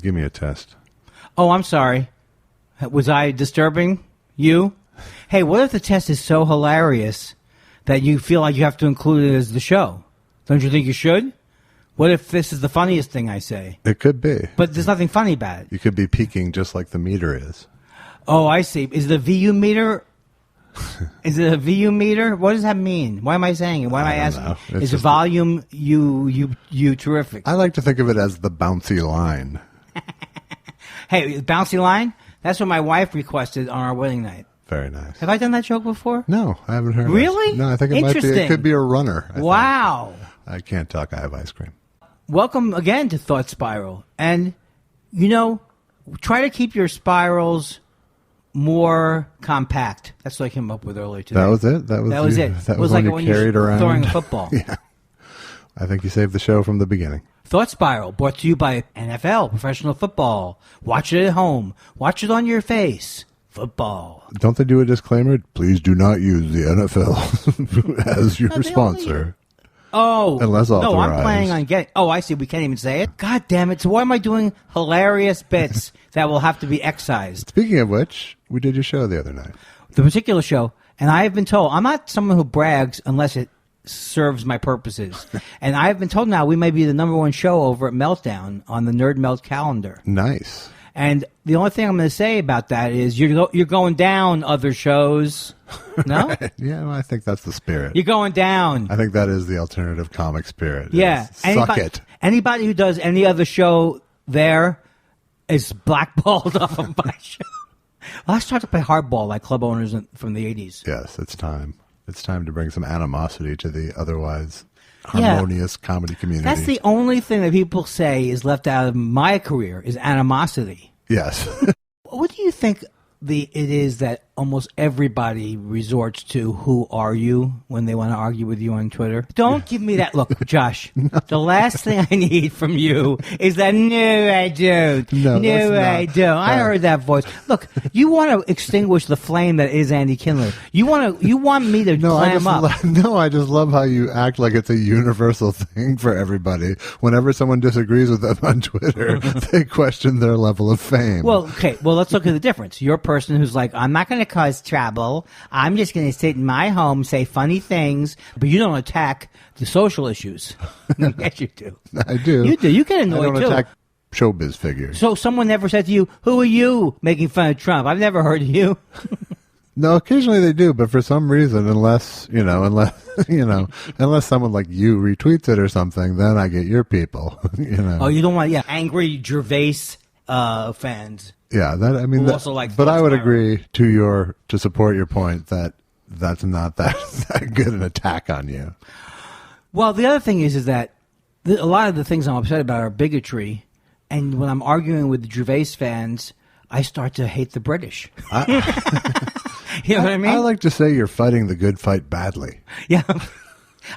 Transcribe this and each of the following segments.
Give me a test. Oh, I'm sorry. Was I disturbing you? Hey, what if the test is so hilarious that you feel like you have to include it as the show? Don't you think you should? What if this is the funniest thing I say? It could be. But there's nothing funny about it. You could be peaking just like the meter is. Oh, I see. Is it a VU meter? Is it a VU meter? What does that mean? Why am I saying it? Why am I asking? Is the volume you terrific? I like to think of it as the bouncy line. Hey, bouncy line? That's what my wife requested on our wedding night. Very nice. Have I done that joke before? No, I haven't heard. Really? No, I think it might be. It could be a runner. Wow. I can't talk. I have ice cream. Welcome again to Thought Spiral. And, try to keep your spirals more compact. That's what I came up with earlier today. That was it? That was it. That was like when you carried around. Throwing a football. Yeah. I think you saved the show from the beginning. Thought Spiral, brought to you by NFL, professional football. Watch it at home. Watch it on your face. Football. Don't they do a disclaimer? Please do not use the NFL as your sponsor. Unless authorized. No, I'm planning on getting... Oh, I see. We can't even say it. God damn it. So why am I doing hilarious bits that will have to be excised? Speaking of which, we did your show the other night. The particular show. And I have been told... I'm not someone who brags unless it serves my purposes. And I have been told now we may be the #1 show over at Meltdown on the Nerd Melt calendar. Nice. And the only thing I'm going to say about that is you're going down other shows. No? Right. Yeah, well, I think that's the spirit. You're going down. I think that is the alternative comic spirit. Yeah. Suck it. Anybody who does any other show there is blackballed off of my show. Well, let's start to play hardball like club owners from the 80s. Yes, it's time. It's time to bring some animosity to the otherwise harmonious comedy community. That's the only thing that people say is left out of my career is animosity. Yes. What do you think it is that almost everybody resorts to? Who are you when they want to argue with you on Twitter? Don't give me that look, Josh. No. The last thing I need from you is that, no, I don't. No, I don't. I heard that voice. Look, you want to extinguish the flame that is Andy Kindler. You want me to clam up. I just love how you act like it's a universal thing for everybody. Whenever someone disagrees with them on Twitter, they question their level of fame. Well, okay. Well, let's look at the difference. You're a person who's like, I'm not going to cause trouble. I'm just going to sit in my home, say funny things, but you don't attack the social issues. Yes, you do. I do. You do. You get annoyed, I don't attack showbiz figures. So someone never said to you, who are you making fun of Trump? I've never heard of you. No, occasionally they do, but for some reason, unless someone like you retweets it or something, then I get your people. Oh, you don't want angry Gervais fans. Yeah, like but I would agree to support your point that that's not that good an attack on you. Well, the other thing is that a lot of the things I'm upset about are bigotry, and when I'm arguing with the Gervais fans, I start to hate the British. You know what I mean? I like to say you're fighting the good fight badly. Yeah,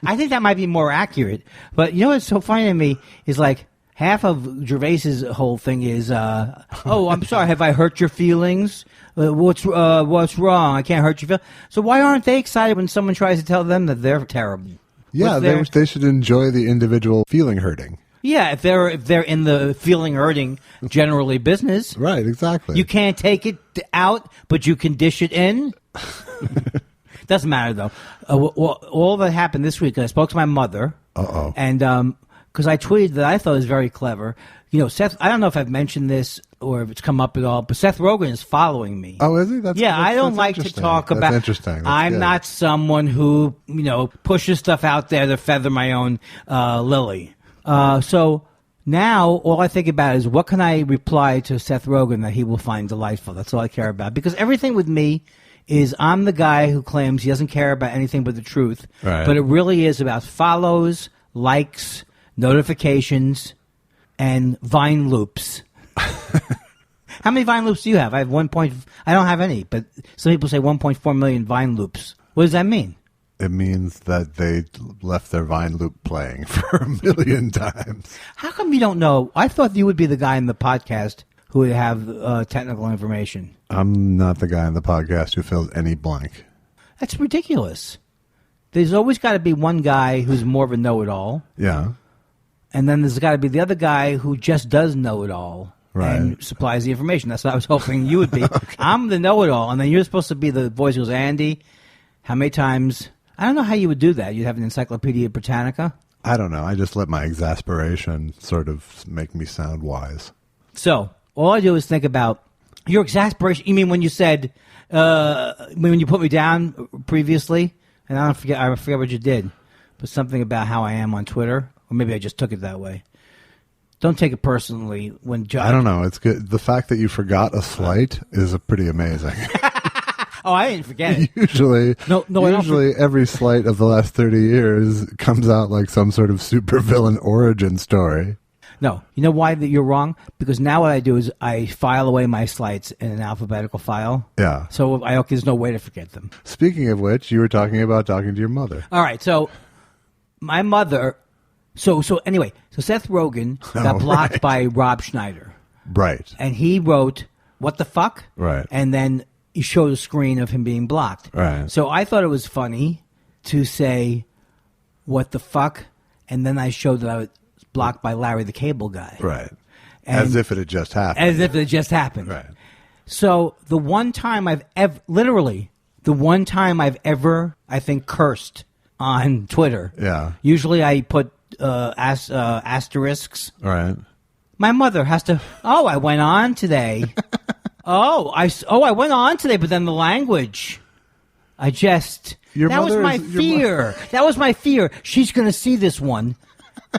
I think that might be more accurate. But you know what's so funny to me is like, half of Gervais's whole thing is, I'm sorry, have I hurt your feelings? What's wrong? I can't hurt your feelings. So why aren't they excited when someone tries to tell them that they're terrible? Yeah, they should enjoy the individual feeling hurting. Yeah, if they're in the feeling hurting generally business. Right, exactly. You can't take it out, but you can dish it in. Doesn't matter, though. All that happened this week, I spoke to my mother. Uh-oh. And because I tweeted that I thought was very clever. Seth, I don't know if I've mentioned this or if it's come up at all, but Seth Rogen is following me. Oh, is he? I don't like to talk about... That's interesting. I'm not someone who, pushes stuff out there to feather my own lily. So now all I think about is what can I reply to Seth Rogen that he will find delightful. That's all I care about. Because everything with me is I'm the guy who claims he doesn't care about anything but the truth. Right. But it really is about follows, likes, notifications, and Vine loops. How many Vine loops do you have? I have I don't have any, but some people say 1.4 million Vine loops. What does that mean? It means that they left their Vine loop playing for 1 million times. How come you don't know? I thought you would be the guy in the podcast who would have technical information. I'm not the guy in the podcast who fills any blank. That's ridiculous. There's always got to be one guy who's more of a know-it-all. Yeah. And then there's got to be the other guy who just does know-it-all. and supplies the information. That's what I was hoping you would be. Okay. I'm the know-it-all, and then you're supposed to be the voice who goes, Andy, how many times? I don't know how you would do that. You'd have an Encyclopedia Britannica? I don't know. I just let my exasperation sort of make me sound wise. So all I do is think about your exasperation. You mean when you said, when you put me down previously, and I forget what you did, but something about how I am on Twitter, or maybe I just took it that way. Don't take it personally when I don't know. It's good. The fact that you forgot a slight is pretty amazing. Oh, I didn't forget it. Usually, I every slight of the last 30 years comes out like some sort of supervillain origin story. No. You know why that you're wrong? Because now what I do is I file away my slights in an alphabetical file. Yeah. So there's no way to forget them. Speaking of which, you were talking about talking to your mother. All right. So my mother... So anyway, Seth Rogen got blocked by Rob Schneider. Right. And he wrote, what the fuck? Right. And then he showed a screen of him being blocked. Right. So I thought it was funny to say, what the fuck? And then I showed that I was blocked by Larry the Cable Guy. Right. And as if it had just happened. As if it just happened. Right. So the one time I've ever, I think, cursed on Twitter. Yeah. Usually I put asterisks. Right. My mother has to. Oh, I went on today. I went on today, but then the language. That was my fear. That was my fear. She's going to see this one,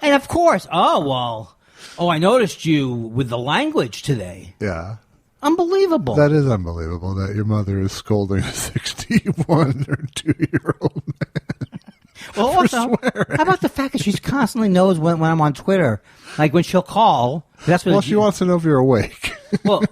and of course, I noticed you with the language today. Yeah. Unbelievable. That is unbelievable that your mother is scolding a 61 or 2-year-old man. Well, also, how about the fact that she constantly knows when I'm on Twitter? Like when she'll call. She wants to know if you're awake. Well,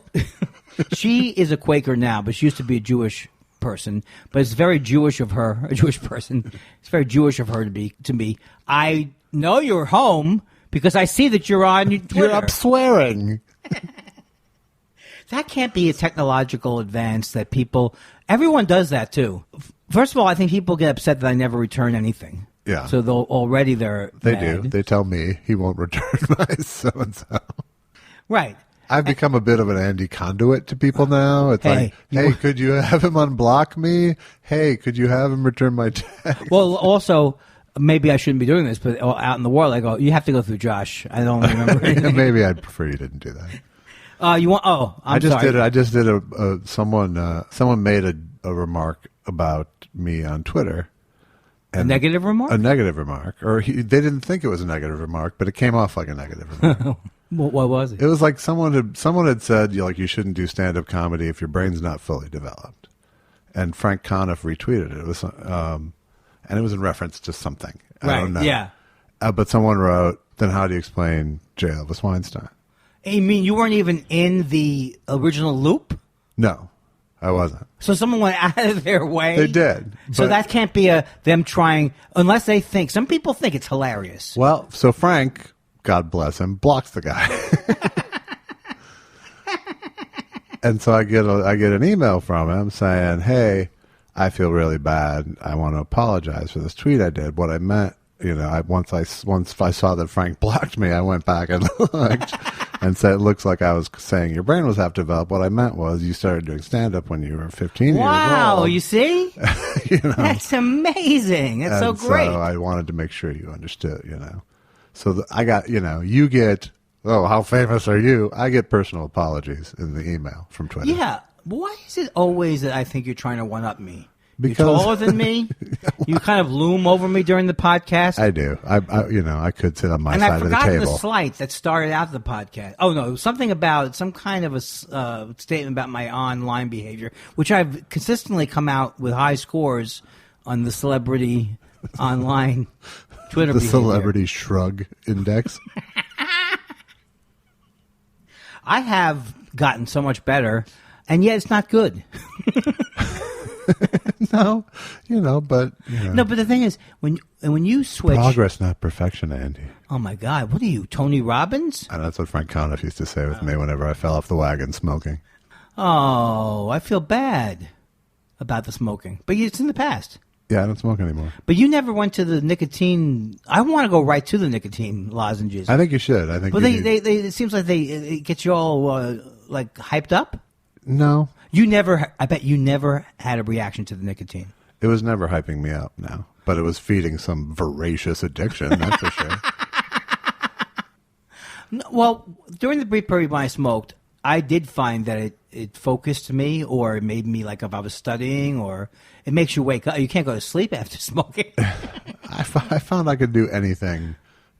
she is a Quaker now, but she used to be a Jewish person. But it's very Jewish of her, a Jewish person. It's very Jewish of her to me. I know you're home because I see that you're on Twitter. You're up swearing. That can't be a technological advance that everyone does that too. First of all, I think people get upset that I never return anything. Yeah. So they're They mad. do. They tell me he won't return my so-and-so. Right. I've become a bit of an Andy conduit to people now. It's could you have him unblock me? Hey, could you have him return my text? Well, also, maybe I shouldn't be doing this, but out in the world, I go, you have to go through Josh. I don't remember anything. Maybe I'd prefer you didn't do that. I'm sorry. I just did someone made a remark about me on Twitter. A negative remark? A negative remark. Or they didn't think it was a negative remark, but it came off like a negative remark. What was it? It was like someone had said, you shouldn't do stand-up comedy if your brain's not fully developed. And Frank Conniff retweeted it. It was, and it was in reference to something. I don't know. Yeah. But someone wrote, then how do you explain J. Elvis Weinstein? You mean you weren't even in the original loop? No, I wasn't. So someone went out of their way? They did. So that can't be them trying, unless they think, some people think it's hilarious. Well, so Frank, God bless him, blocks the guy. And so I get an email from him saying, hey, I feel really bad. I want to apologize for this tweet I did. What I meant, once I saw that Frank blocked me, I went back and looked and said, it looks like I was saying your brain was half developed. What I meant was you started doing stand-up when you were 15 years old. Wow, you see? That's amazing. That's so great. So I wanted to make sure you understood, So I got, you get, how famous are you? I get personal apologies in the email from Twitter. Yeah. Why is it always that I think you're trying to one-up me? Because you're taller than me. You kind of loom over me during the podcast. I do. I could sit on my side of the table. And I forgot the slight that started out the podcast. Oh no, something about some kind of a statement about my online behavior, which I've consistently come out with high scores on the celebrity online Twitter. The behavior. celebrity shrug index. I have gotten so much better, and yet it's not good. No, but no. But the thing is, when you switch, progress, not perfection, Andy. Oh my God, what are you, Tony Robbins? And that's what Frank Conniff used to say with me whenever I fell off the wagon smoking. Oh, I feel bad about the smoking, but it's in the past. Yeah, I don't smoke anymore. But you never went to the nicotine. I want to go right to the nicotine lozenges. I think you should. I think. But it seems like it gets you all like hyped up. No, you never. I bet you never had a reaction to the nicotine. It was never hyping me up. No, but it was feeding some voracious addiction. That's for sure. No, well, during the brief period when I smoked, I did find that it focused me, or it made me like if I was studying, or it makes you wake up. You can't go to sleep after smoking. I found I could do anything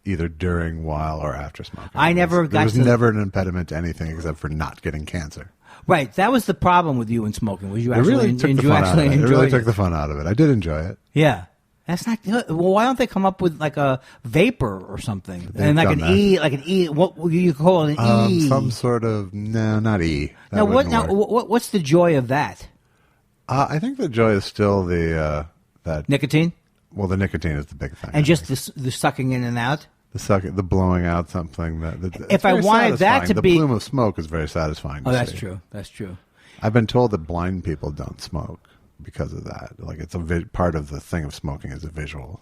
either during, while, or after smoking. There was never an impediment to anything except for not getting cancer. Right. That was the problem with you and smoking. Was you actually really took the fun out of it. It really took the fun out of it. I did enjoy it. Yeah. That's not good. Well, why don't they come up with like a vapor or something? And like an E, what you call it, an E? Some sort of, no, not E. What's the joy of that? I think the joy is still that nicotine. Well, the nicotine is the big thing. And just the sucking in and out? The blowing out something. If I wanted that to be... The plume of smoke is very satisfying to that's see. true. That's true. I've been told that blind people don't smoke because of that. Like, it's part of the thing of smoking is a visual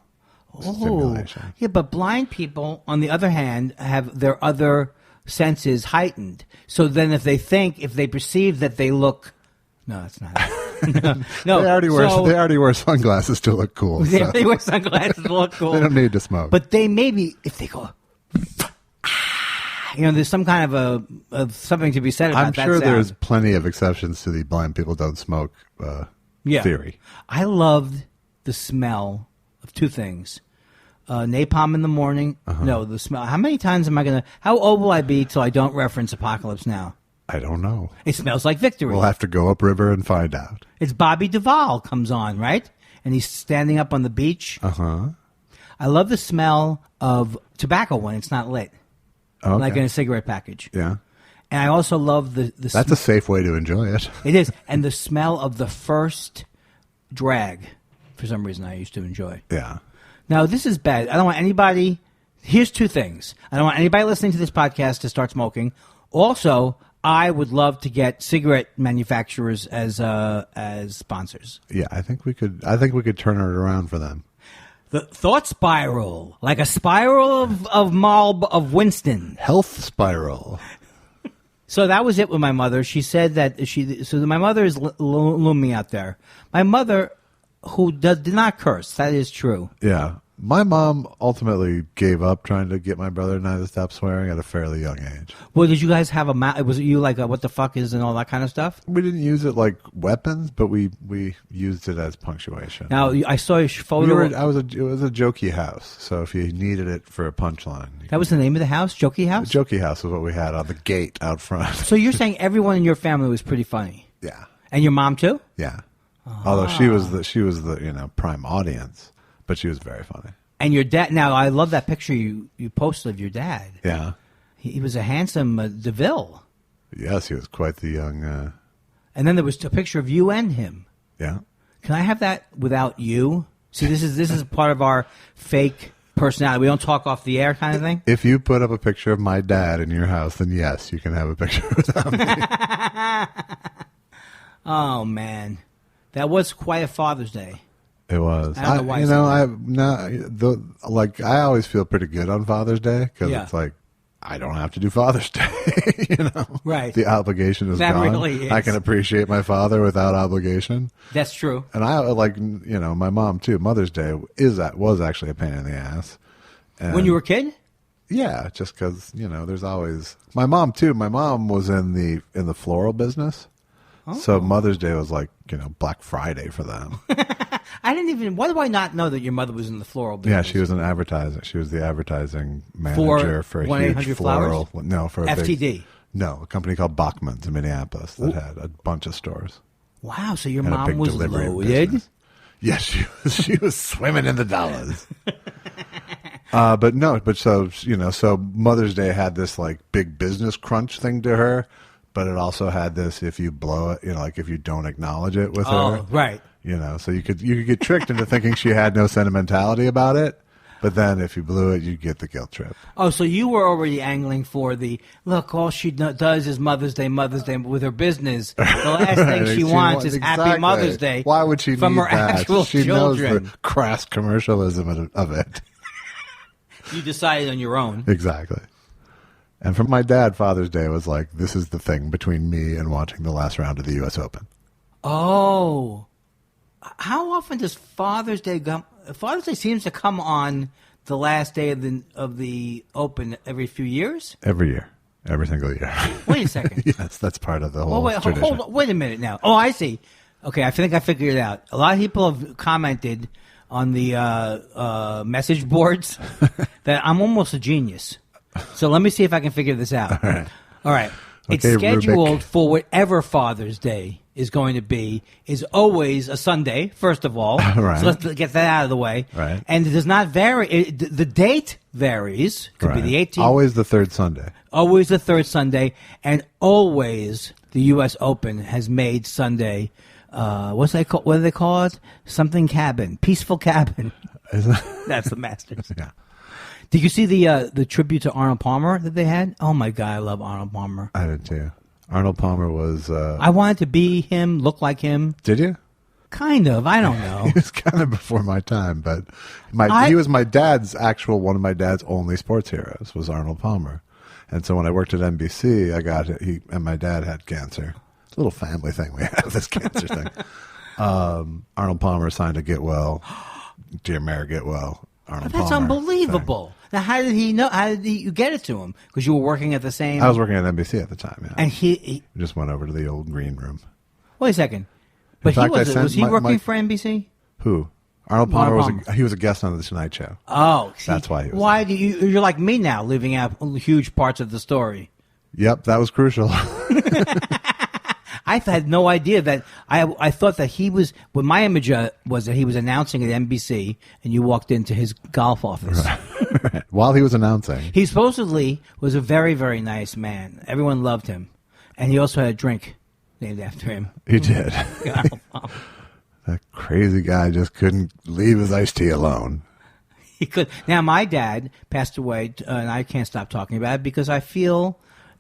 stimulation. Yeah, but blind people, on the other hand, have their other senses heightened. So then if they perceive that they look... No, that's not it. No, they already wear sunglasses to look cool. So. They wear sunglasses to look cool. They don't need to smoke. But they maybe, if they go... there's some kind of something to be said about that I'm sure sound. there's plenty of exceptions to the blind people don't smoke theory. I loved the smell of two things. Napalm in the morning. Uh-huh. No, the smell. How many times am I going to... How old will I be till I don't reference Apocalypse Now? I don't know. It smells like victory. We'll have to go upriver and find out. It's Bobby Duvall comes on, right? And he's standing up on the beach. Uh-huh. I love the smell of tobacco when it's not lit. Okay. Like in a cigarette package. Yeah. And I also love the That's a safe way to enjoy it. It is. And the smell of the first drag, for some reason, I used to enjoy. Yeah. Now, this is bad. I don't want anybody... Here's two things. I don't want anybody listening to this podcast to start smoking. Also, I would love to get cigarette manufacturers as sponsors. Yeah, I think we could turn it around for them. The thought spiral, like a spiral of Winston. Health spiral. So that was it with my mother. She said that my mother is looming out there. My mother, who did not curse, that is true. Yeah. My mom ultimately gave up trying to get my brother and I to stop swearing at a fairly young age. Well, did you guys have was it you like what the fuck is and all that kind of stuff? We didn't use it like weapons, but we used it as punctuation. Now, I saw a photo. It was a jokey house, so if you needed it for a punchline. That was the name of the house? Jokey House? Jokey House was what we had on the gate out front. So you're saying everyone in your family was pretty funny? Yeah. And your mom too? Yeah. Although she was the prime audience. But she was very funny. And your dad... Now, I love that picture you posted of your dad. Yeah. He was a handsome DeVille. Yes, he was quite the young... And then there was a picture of you and him. Yeah. Can I have that without you? See, this is part of our fake personality. We don't talk off the air kind of thing? If you put up a picture of my dad in your house, then yes, you can have a picture without me. Oh, man. That was quite a Father's Day. It was. I don't know why. I always feel pretty good on Father's Day because it's like I don't have to do Father's Day. Right? The obligation is gone. Really is. I can appreciate my father without obligation. That's true. And I my mom too. Mother's Day was actually a pain in the ass. And when you were a kid? Yeah, just because there's always my mom too. My mom was in the floral business. Oh. So Mother's Day was like, Black Friday for them. Why do I not know that your mother was in the floral business? Yeah, she was an advertiser. She was the advertising manager for a huge floral. Flowers? No, for a FTD. A company called Bachman's in Minneapolis that had a bunch of stores. Wow, so your mom was loaded? Yes, she was swimming in the dollars. So Mother's Day had this like big business crunch thing to her. But it also had this: if you blow it, like if you don't acknowledge it with her, right? So you could get tricked into thinking she had no sentimentality about it, But then if you blew it, you get the guilt trip. Oh, so you were already angling for the, look, all she does is Mother's Day with her business. The last thing she wants is Happy Mother's Day. Why would she from need her that? actual she children? knows the crass commercialism of it. You decided on your own. Exactly. And for my dad, Father's Day was like, this is the thing between me and watching the last round of the U.S. Open. Oh. How often does Father's Day come? Father's Day seems to come on the last day of the Open every few years? Every year. Every single year. Wait a second. Yes, that's part of the whole tradition. Hold on. Wait a minute now. Oh, I see. Okay, I think I figured it out. A lot of people have commented on the message boards that I'm almost a genius. So let me see if I can figure this out. All right. It's scheduled for whatever Father's Day is going to be, is always a Sunday, first of all. Right. So let's get that out of the way. Right. And it does not vary. The date varies. Could be the 18th. Always the third Sunday. Always the third Sunday. And always the U.S. Open has made Sunday, what do they call it? Something cabin. Peaceful cabin. That's the Masters. Yeah. Did you see the tribute to Arnold Palmer that they had? Oh my God, I love Arnold Palmer. I did too. Arnold Palmer was... I wanted to be him, look like him. Did you? Kind of. I don't know. He was kind of before my time, but he was one of my dad's only sports heroes was Arnold Palmer. And so when I worked at NBC, and my dad had cancer. It's a little family thing we have, this cancer thing. Arnold Palmer signed a get well, Dear Mayor get well. Arnold That's Palmer unbelievable. thing. Now, how did he know? How did you get it to him? Because you were working at the same... I was working at NBC at the time, yeah. And he We just went over to the old green room. Wait a second. But was he working for NBC? Who? Arnold Palmer was a guest on the Tonight Show. Oh, see, that's why he was. Why there. You're like me now, leaving out huge parts of the story. Yep, that was crucial. I had no idea that. I thought that he was. Well, my image was that he was announcing at NBC, and you walked into his golf office. Right. While he was announcing. He supposedly was a very, very nice man. Everyone loved him, and he also had a drink named after him. He did. That crazy guy just couldn't leave his iced tea alone. He could. Now, my dad passed away, and I can't stop talking about it because I feel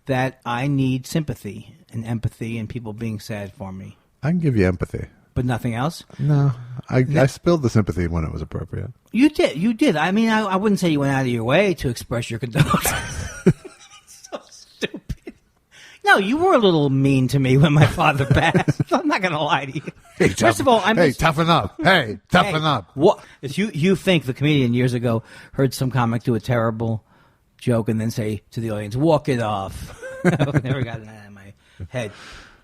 that I need sympathy and empathy and people being sad for me. I can give you empathy. But nothing else? No. I spilled the sympathy when it was appropriate. You did. I mean, I wouldn't say you went out of your way to express your condolences. So stupid. No, you were a little mean to me when my father passed. I'm not going to lie to you. Hey, First of all, toughen up. Hey, toughen up. What? You think the comedian years ago heard some comic do a terrible joke and then say to the audience, walk it off. I've never gotten that in my head.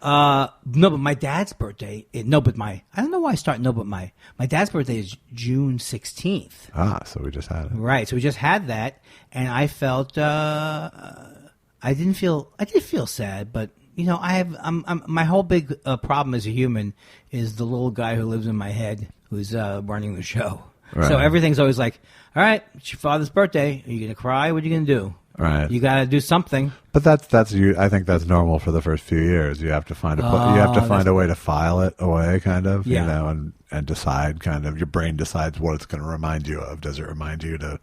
No, but my dad's birthday. I don't know why I start. My dad's birthday is June 16th. So we just had it. Right. So we just had that, and I felt. I did feel sad, but you know, my whole big problem as a human is the little guy who lives in my head who's running the show. Right. So everything's always like, all right, it's your father's birthday. Are you gonna cry? What are you gonna do? Right. You got to do something. But that's you. I think that's normal for the first few years. You have to find a way to file it away, kind of, yeah. You know, and decide kind of. Your brain decides what it's going to remind you of. Does it remind you to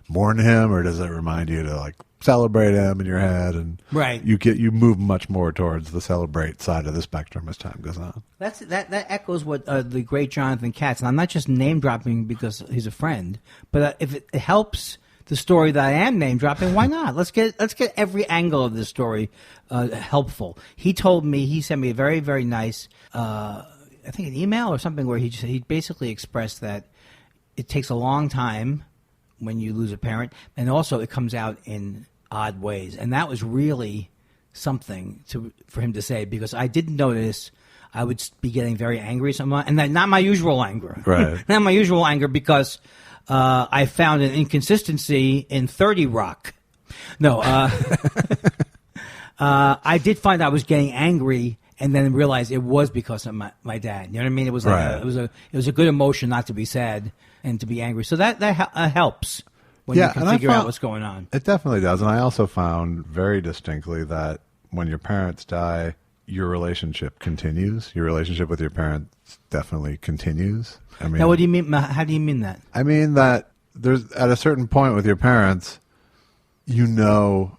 mourn him, or does it remind you to like celebrate him in your head? And right. You move much more towards the celebrate side of the spectrum as time goes on. That echoes what the great Jonathan Katz. And I'm not just name dropping because he's a friend, but if it helps the story that I am name dropping, why not? Let's get every angle of this story helpful. He sent me a very, very nice, I think an email or something where he basically expressed that it takes a long time when you lose a parent, and also it comes out in odd ways, and that was really something for him to say, because I didn't notice I would be getting very angry sometimes, and not my usual anger, right? Not my usual anger because. I found an inconsistency in 30 Rock. No, I did find I was getting angry, and then realized it was because of my dad. You know what I mean? It was like right. it was a good emotion not to be sad and to be angry. So that helps when you can figure out what's going on. It definitely does, and I also found very distinctly that when your parents die, your relationship continues. Your relationship with your parents definitely continues. I mean, now, what do you mean? How do you mean that? I mean that there's at a certain point with your parents, you know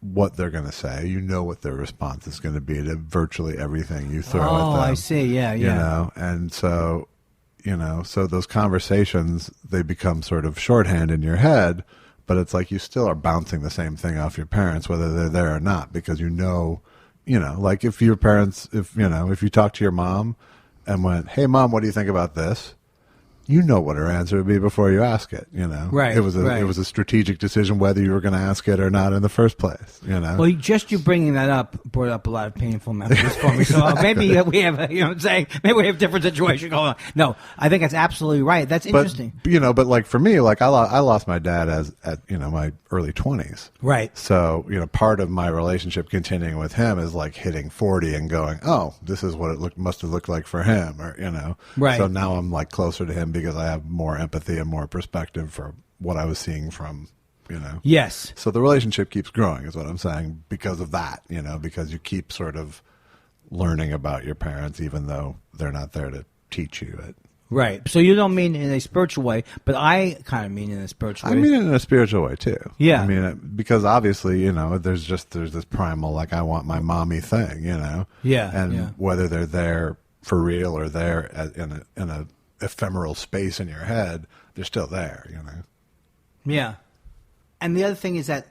what they're going to say. You know what their response is going to be to virtually everything you throw at them. Oh, I see. Yeah, yeah. You know, and so, so those conversations, they become sort of shorthand in your head, but it's like you still are bouncing the same thing off your parents, whether they're there or not, because like if your parents, if you talk to your mom and went, "Hey, Mom, what do you think about this?" You know what her answer would be before you ask it. Right. It was a strategic decision whether you were going to ask it or not in the first place. Well, just you bringing that up brought up a lot of painful memories for me. So maybe we have, what I'm saying, maybe we have a different situation going on. No, I think that's absolutely right. That's interesting. But like for me, like I lost my dad at my early 20s. Right. So part of my relationship continuing with him is like hitting 40 and going, oh, this is what it must have looked like for him, or Right. So now I'm like closer to him because I have more empathy and more perspective for what I was seeing from, Yes. So the relationship keeps growing is what I'm saying because of that, because you keep sort of learning about your parents even though they're not there to teach you it. Right. So you don't mean in a spiritual way, but I kind of mean in a spiritual way. I mean it in a spiritual way too. Yeah. I mean, because obviously, there's this primal, like I want my mommy thing, Yeah. And whether they're there for real or there in a ephemeral space in your head, they're still there, Yeah. And the other thing is that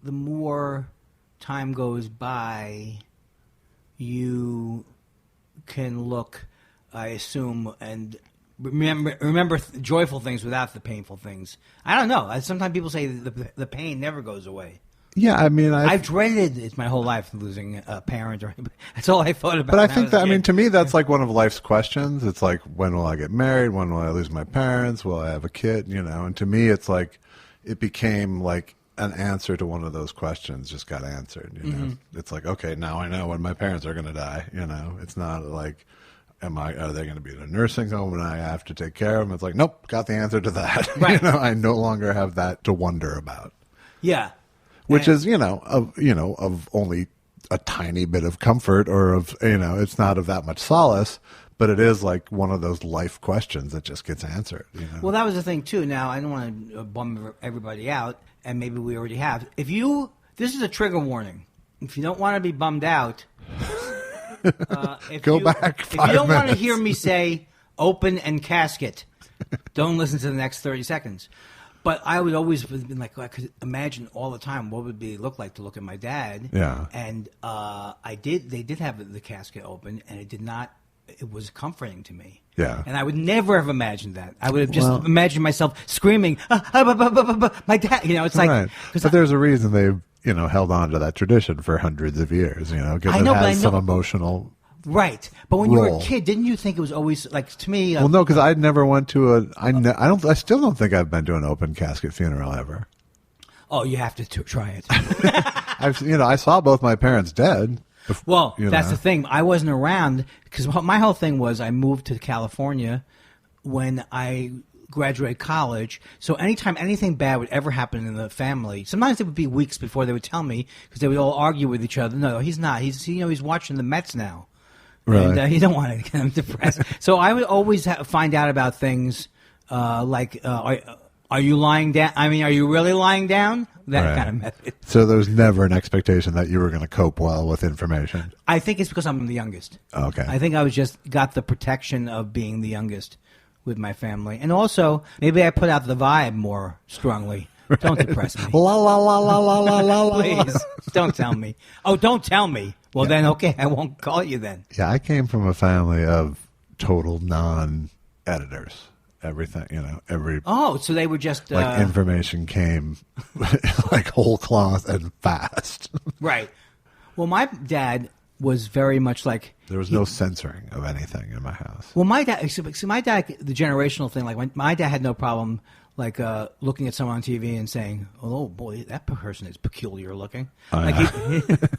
the more time goes by, you can look, I assume, and remember joyful things without the painful things. I don't know. Sometimes people say the pain never goes away. Yeah, I mean, I've dreaded it my whole life, losing a parent or anybody. That's all I thought about. But I think that, to me, that's like one of life's questions. It's like, when will I get married? When will I lose my parents? Will I have a kid? And to me, it's like, it became like an answer to one of those questions just got answered. Mm-hmm. It's like, okay, now I know when my parents are going to die. It's not like, are they going to be in a nursing home and I have to take care of them? It's like, nope, got the answer to that. Right. I no longer have that to wonder about. Yeah. Which is, of only a tiny bit of comfort, or of, it's not of that much solace, but it is like one of those life questions that just gets answered. Well, that was the thing too. Now, I don't want to bum everybody out, and maybe we already have. This is a trigger warning. If you don't want to be bummed out, go back 5 If you don't want to minutes. hear me say "open" and "casket," don't listen to the next 30 seconds. But I would always have been like, I could imagine all the time what would it look like to look at my dad. Yeah. And they did have the casket open, and it was comforting to me. Yeah. And I would never have imagined that. I would have just imagined myself screaming, my dad. It's like. Right. But there's a reason they've, held on to that tradition for hundreds of years, because it has some emotional. Right, but when you were a role. kid, didn't you think it was always like, to me? Well, no, because I never went to I still don't think I've been to an open casket funeral ever. Oh, you have to try it. I saw both my parents dead. Well, that's the thing. I wasn't around because my whole thing was I moved to California when I graduated college. So anytime anything bad would ever happen in the family, sometimes it would be weeks before they would tell me because they would all argue with each other. No, he's not. He's watching the Mets now. Right. And you don't want to get him depressed. So I would always find out about things like, are you lying down? I mean, are you really lying down? That kind of method. So there's never an expectation that you were going to cope well with information. I think it's because I'm the youngest. Okay. I think I was just got the protection of being the youngest with my family. And also, maybe I put out the vibe more strongly. Don't depress me. La la la la la la la la. Please, don't tell me. Oh, don't tell me. Well, then, okay, I won't call you then. Yeah, I came from a family of total non-editors. Everything, every... Oh, so they were just... information came like whole cloth and fast. Right. Well, my dad was very much like... There was no censoring of anything in my house. Well, my dad... So my dad, the generational thing, like my dad had no problem... Like looking at someone on TV and saying, "Oh boy, that person is peculiar looking."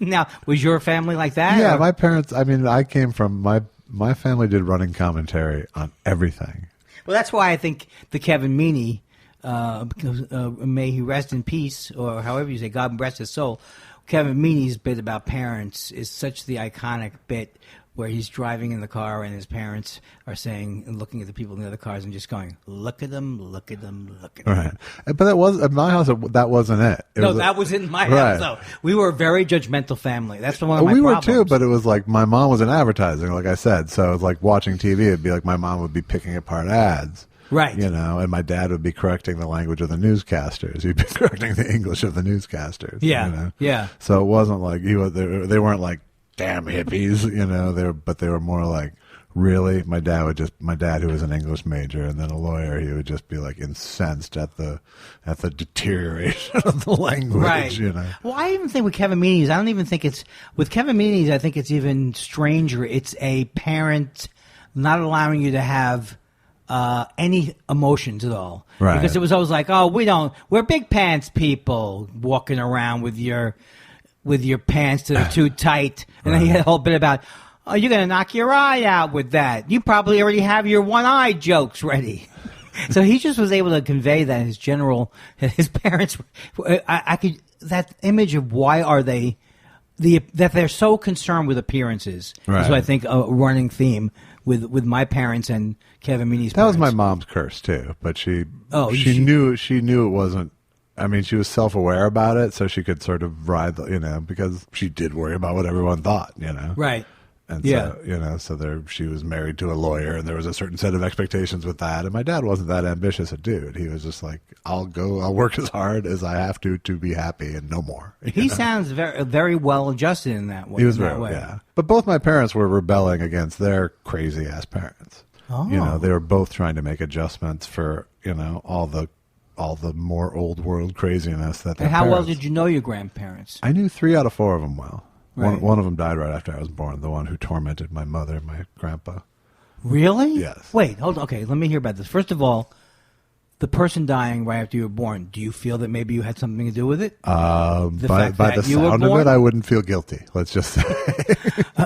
Now, was your family like that? Yeah, or? my parents. I mean, I came from my family did running commentary on everything. Well, that's why I think the Kevin Meaney, may he rest in peace, or however you say, God rest his soul. Kevin Meaney's bit about parents is such the iconic bit where he's driving in the car and his parents are saying and looking at the people in the other cars and just going, look at them, look at them, look at them. Right. But that was at my house. That wasn't it. That was in my house, though. We were a very judgmental family. That's one of my we problems. were too, but it was like my mom was in advertising, like I said. So it was like watching TV. It'd be like my mom would be picking apart ads. Right. You know, and my dad would be correcting the language of the newscasters. He'd be correcting the English of the newscasters. Yeah. You know? Yeah. So it wasn't like they weren't like, damn hippies, you know, they were more like, really? My dad, who was an English major and then a lawyer, he would just be like incensed at the deterioration of the language, right. You know. Well, I even think with Kevin Meaney's, I don't even think with Kevin Meaney's, I think it's even stranger. It's a parent not allowing you to have any emotions at all. Right. Because it was always like, oh, we're big pants people walking around with your pants that are too tight. And then he had a whole bit about, oh, you're going to knock your eye out with that. You probably already have your one-eye jokes ready. So he just was able to convey that his parents, that image of why are they, that they're so concerned with appearances. Right. Is what I think a running theme with my parents and Kevin Meaney's That was parents. my mom's curse too, but she knew it wasn't. I mean, she was self-aware about it, so she could sort of ride, because she did worry about what everyone thought, Right. And Yeah. so, she was married to a lawyer, and there was a certain set of expectations with that. And my dad wasn't that ambitious a dude. He was just like, I'll work as hard as I have to be happy and no more. He sounds very, very well adjusted in that way. He was yeah. But both my parents were rebelling against their crazy-ass parents. Oh. They were both trying to make adjustments for, all the more old world craziness that their And how well parents. did you know your grandparents? I knew 3 out of 4 of them well. Right. One of them died right after I was born. The one who tormented my mother and my grandpa. Really? Yes. Wait, hold on. Okay, let me hear about this. First of all, the person dying right after you were born, do you feel that maybe you had something to do with it? By the sound of it, I wouldn't feel guilty. Let's just say.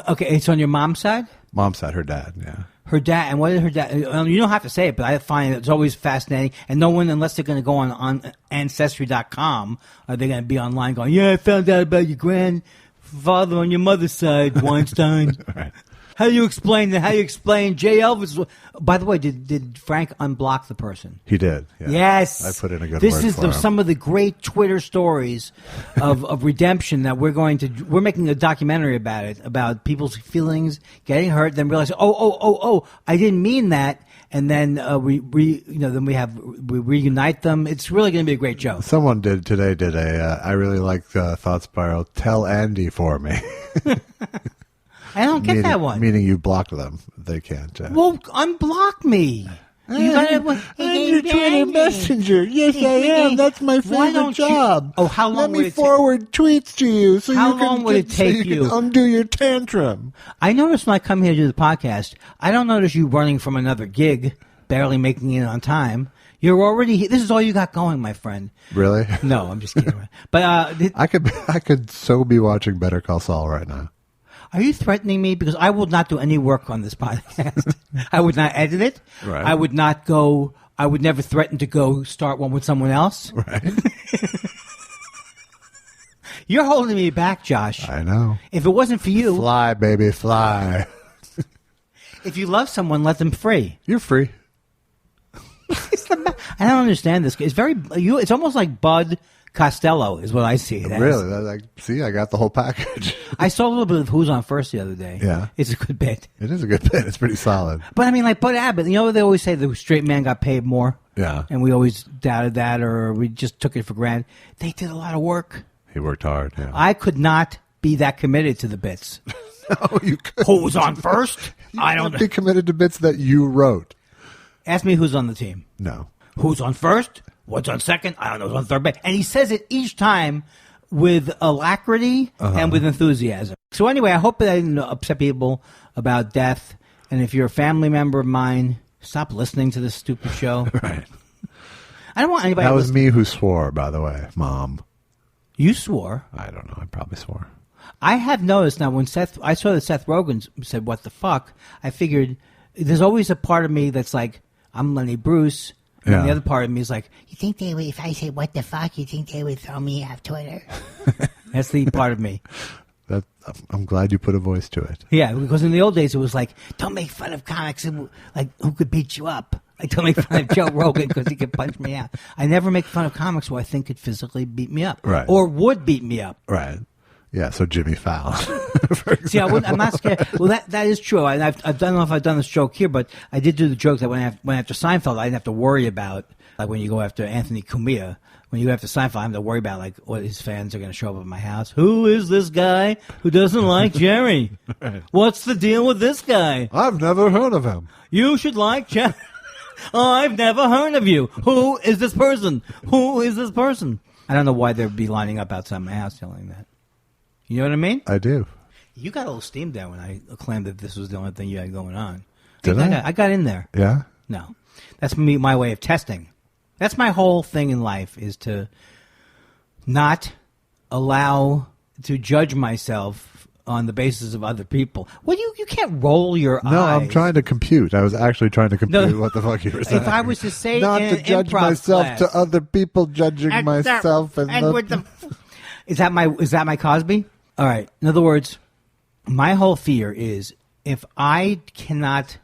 Okay, it's on your mom's side? Mom's side, her dad, yeah. Her dad, and what did her dad? You don't have to say it, but I find it's always fascinating. And no one, unless they're going to go on Ancestry.com, are they going to be online going, yeah, I found out about your grandfather on your mother's side, Weinstein. Right. How do you explain that? How do you explain J. Elvis? By the way, did Frank unblock the person? He did. Yeah. Yes. I put in a good This word is for him. some of the great Twitter stories of redemption that we're making a documentary about it, about people's feelings, getting hurt, then realizing, oh, I didn't mean that. And then we reunite them. It's really going to be a great show. Someone did I really like Thought Spiral. Tell Andy for me. I don't get that one. Meaning you blocked them. They can't. Well, unblock me. You gotta, I'm your Twitter messenger. Yes, I am. That's my favorite job. How long Let would me it forward tweets to you so How you can long would it take you? can undo your tantrum. I notice when I come here to do the podcast, I don't notice you running from another gig, barely making it on time. You're already here. This is all you got going, my friend. Really? No, I'm just kidding. But I could so be watching Better Call Saul right now. Are you threatening me? Because I will not do any work on this podcast. I would not edit it. Right. I would not go. I would never threaten to go start one with someone else. Right. You're holding me back, Josh. I know. If it wasn't for you, Fly, baby, fly. if you love someone, let them free. You're free. I don't understand this. It's It's almost like Bud Costello is what I see it as. Really? See, I got the whole package. I saw a little bit of Who's on First the other day. Yeah. It's a good bit. It is a good bit. It's pretty solid. But I mean, like Bud Abbott, they always say the straight man got paid more. Yeah. And we always doubted that, or we just took it for granted. They did a lot of work. He worked hard, yeah. I could not be that committed to the bits. No, you could. Who's on first? I don't be committed to bits that you wrote. Ask me who's on the team. No. Who's on first? What's on second? I don't know who's on third base. And he says it each time with alacrity and with enthusiasm. So anyway, I hope that I didn't upset people about death. And if you're a family member of mine, stop listening to this stupid show. Right. I don't want anybody That was me who swore, by the way, Mom. You swore. I don't know. I probably swore. I have noticed now when I saw that Seth Rogen said, what the fuck, I figured there's always a part of me that's like, I'm Lenny Bruce. And the other part of me is like, you think they would, if I say what the fuck, you think they would throw me off Twitter? That's the part of me. I'm glad you put a voice to it. Yeah, because in the old days it was like, don't make fun of comics, like who could beat you up. Like, don't make fun of Joe Rogan because he could punch me out. I never make fun of comics who I think could physically beat me up, right, or would beat me up. Right. Yeah. So Jimmy Fallon. See, I'm not scared. Well, that is true. I don't know if I've done this joke here, but I did do the joke that when after Seinfeld, I didn't have to worry about, like when you go after Anthony Cumia. When you go after Seinfeld, I have to worry about like what his fans are going to show up at my house. Who is this guy who doesn't like Jerry? Right. What's the deal with this guy? I've never heard of him. You should like Jerry. I've never heard of you. Who is this person? Who is this person? I don't know why they'd be lining up outside my house yelling that. You know what I mean? I do. You got a little steamed there when I claimed that this was the only thing you had going on. Did I? I got in there. Yeah? No. That's my way of testing. That's my whole thing in life, is to not allow to judge myself on the basis of other people. Well, you can't roll your eyes. No, I'm trying to compute. I was actually trying to compute what the fuck you were saying. If I was to say not in to judge myself class, to other people judging myself. Is that my Cosby? All right. In other words, my whole fear is if I cannot...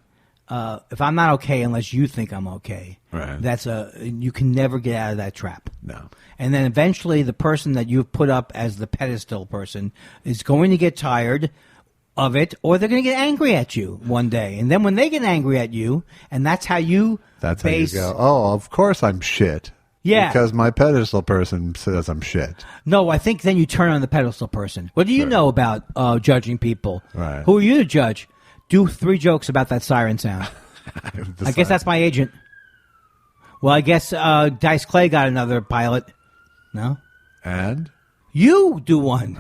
if I'm not okay unless you think I'm okay, right, you can never get out of that trap. No. And then eventually the person that you've put up as the pedestal person is going to get tired of it, or they're going to get angry at you one day. And then when they get angry at you, and that's how you how you go, oh, of course I'm shit. Yeah. Because my pedestal person says I'm shit. No, I think then you turn on the pedestal person. What do you know about judging people? Right. Who are you to judge? Do 3 jokes about that siren sound. I guess that's my agent. Well, I guess Dice Clay got another pilot. No? And? You do one.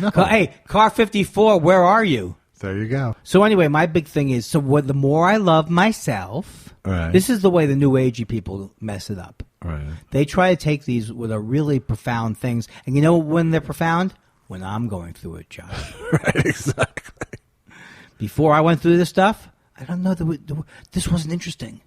No. Hey, Car 54, where are you? There you go. So anyway, my big thing is, the more I love myself, right, this is the way the new agey people mess it up. Right. They try to take these with a really profound things. And you know when they're profound? When I'm going through it, Josh. Right, exactly. Before I went through this stuff, I don't know this wasn't interesting.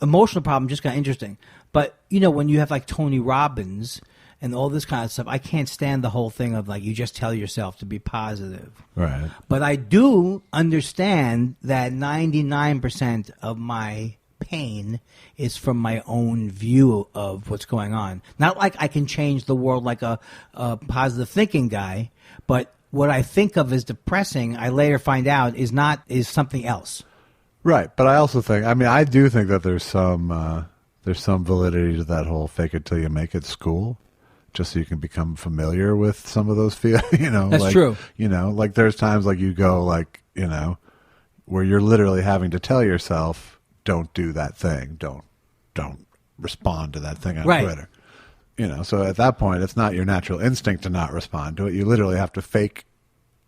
Emotional problem just got interesting. But, when you have like Tony Robbins and all this kind of stuff, I can't stand the whole thing of like you just tell yourself to be positive. Right. But I do understand that 99% of my pain is from my own view of what's going on. Not like I can change the world like a positive thinking guy, but what I think of as depressing, I later find out is something else. Right, but I also think, I do think that there's some validity to that whole fake it till you make it school, just so you can become familiar with some of those feelings. That's true. Like there's times like you go like, where you're literally having to tell yourself, don't do that thing, don't respond to that thing on Twitter. So at that point, it's not your natural instinct to not respond to it. You literally have to fake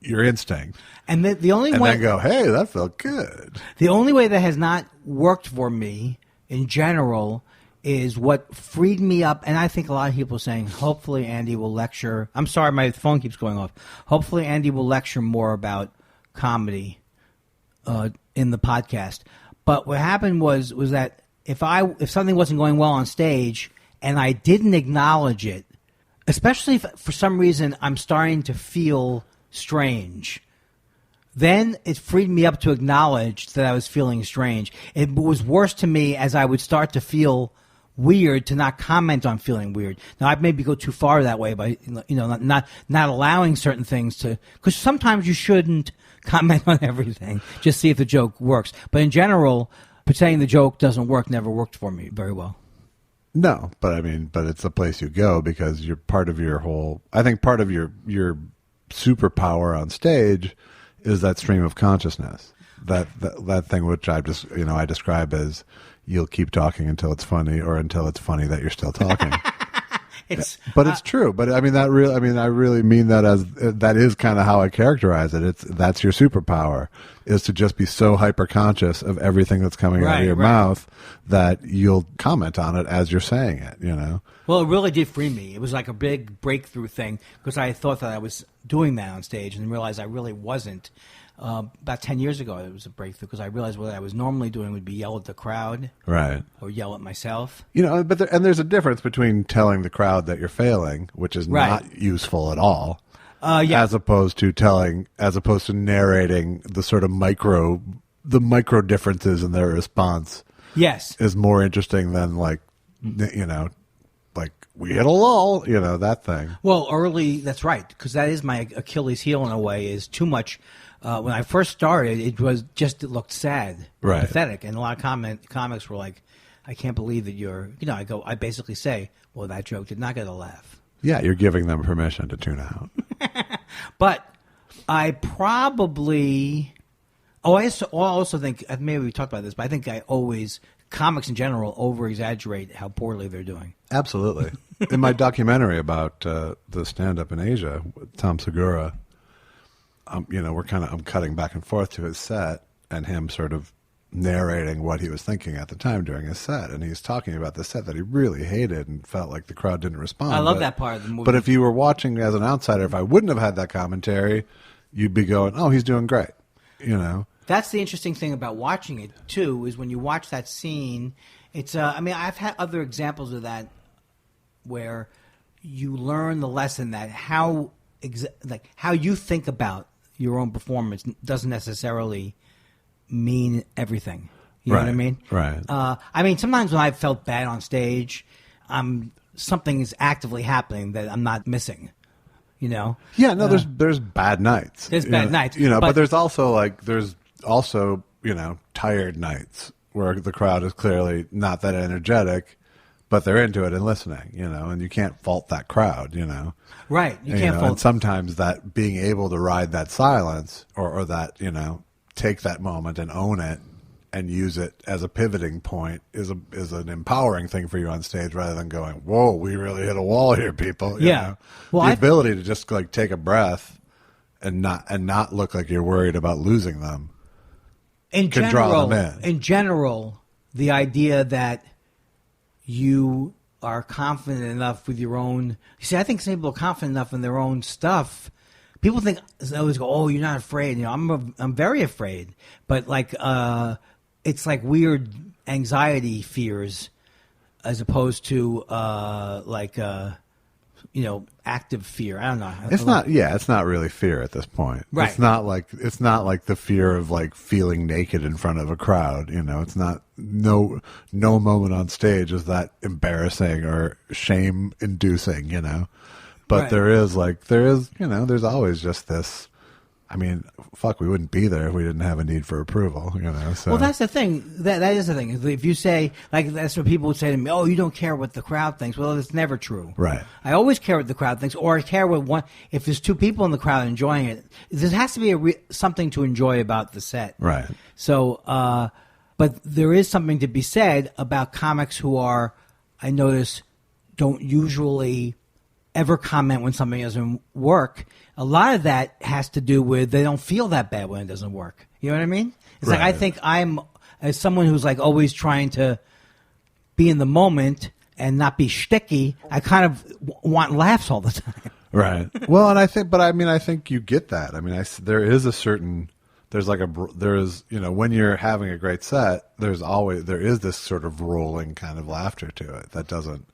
your instinct. And then go, hey, that felt good. The only way that has not worked for me in general is what freed me up. And I think a lot of people are saying, hopefully Andy will lecture. I'm sorry, my phone keeps going off. Hopefully Andy will lecture more about comedy in the podcast. But what happened was that if something wasn't going well on stage and I didn't acknowledge it, especially if for some reason I'm starting to feel strange, then it freed me up to acknowledge that I was feeling strange. It was worse to me as I would start to feel weird to not comment on feeling weird. Now, I maybe go too far that way by not allowing certain things to, because sometimes you shouldn't comment on everything. Just see if the joke works. But in general, pretending the joke doesn't work never worked for me very well. No, but it's the place you go because you're part of your whole. I think part of your superpower on stage is that stream of consciousness. That thing which I describe as you'll keep talking until it's funny or until it's funny that you're still talking. It's true. But I really mean that as that is kind of how I characterize it. That's your superpower, is to just be so hyper conscious of everything that's coming out of your mouth that you'll comment on it as you're saying it. Well, it really did free me. It was like a big breakthrough thing because I thought that I was doing that on stage and realized I really wasn't. about 10 years ago, it was a breakthrough because I realized what I was normally doing would be yell at the crowd, right, or yell at myself. But there's a difference between telling the crowd that you're failing, which is not useful at all, as opposed to narrating the sort of micro differences in their response. Yes, is more interesting than like we hit a lull, that thing. Well, that's right, because that is my Achilles heel in a way, is too much. When I first started, it looked sad, right, pathetic, and a lot of comics were like, "I can't believe that you're," I basically say, "Well, that joke did not get a laugh." Yeah, you're giving them permission to tune out. But I probably, I also think, maybe we talked about this, but I think comics in general over-exaggerate how poorly they're doing. Absolutely. In my documentary about the stand-up in Asia, with Tom Segura, I'm cutting back and forth to his set and him sort of narrating what he was thinking at the time during his set, and he's talking about the set that he really hated and felt like the crowd didn't respond. I love that part of the movie. But if you were watching as an outsider, if I wouldn't have had that commentary, you'd be going, "Oh, he's doing great," That's the interesting thing about watching it too, is when you watch that scene, it's I've had other examples of that where you learn the lesson that how you think about your own performance doesn't necessarily mean everything. You know what I mean? Right. Sometimes when I've felt bad on stage, something is actively happening that I'm not missing. Yeah, no, there's bad nights. There's bad nights. But there's also tired nights where the crowd is clearly not that energetic, but they're into it and listening, and you can't fault that crowd, Right. You can't fault. And sometimes that being able to ride that silence or that, take that moment and own it and use it as a pivoting point is an empowering thing for you on stage, rather than going, "Whoa, we really hit a wall here, people." You know? Well, the ability to just take a breath and not look like you're worried about losing them can draw them in. In general, the idea that you are confident enough with your own. You see, I think some people are confident enough in their own stuff. People they always go, "Oh, you're not afraid." I'm very afraid, but it's like weird anxiety fears, as opposed to active fear. I don't know. It's not. Yeah, it's not really fear at this point. Right. It's not like the fear of feeling naked in front of a crowd. It's not. No moment on stage is that embarrassing or shame inducing. But right. there's always just this. We wouldn't be there if we didn't have a need for approval, So. Well, that's the thing. That is the thing. If you say, that's what people would say to me, "Oh, you don't care what the crowd thinks." Well, it's never true. Right. I always care what the crowd thinks, or I care what one. If there's two people in the crowd enjoying it, there has to be something to enjoy about the set. Right. So, but there is something to be said about comics who are, I notice, don't usually ever comment when something doesn't work. A lot of that has to do with they don't feel that bad when it doesn't work. You know what I mean? It's right. I think I'm, as someone who's always trying to be in the moment and not be shticky, I kind of want laughs all the time. Right. Well, and I think you get that. There is a certain, when you're having a great set, there is this sort of rolling kind of laughter to it that doesn't.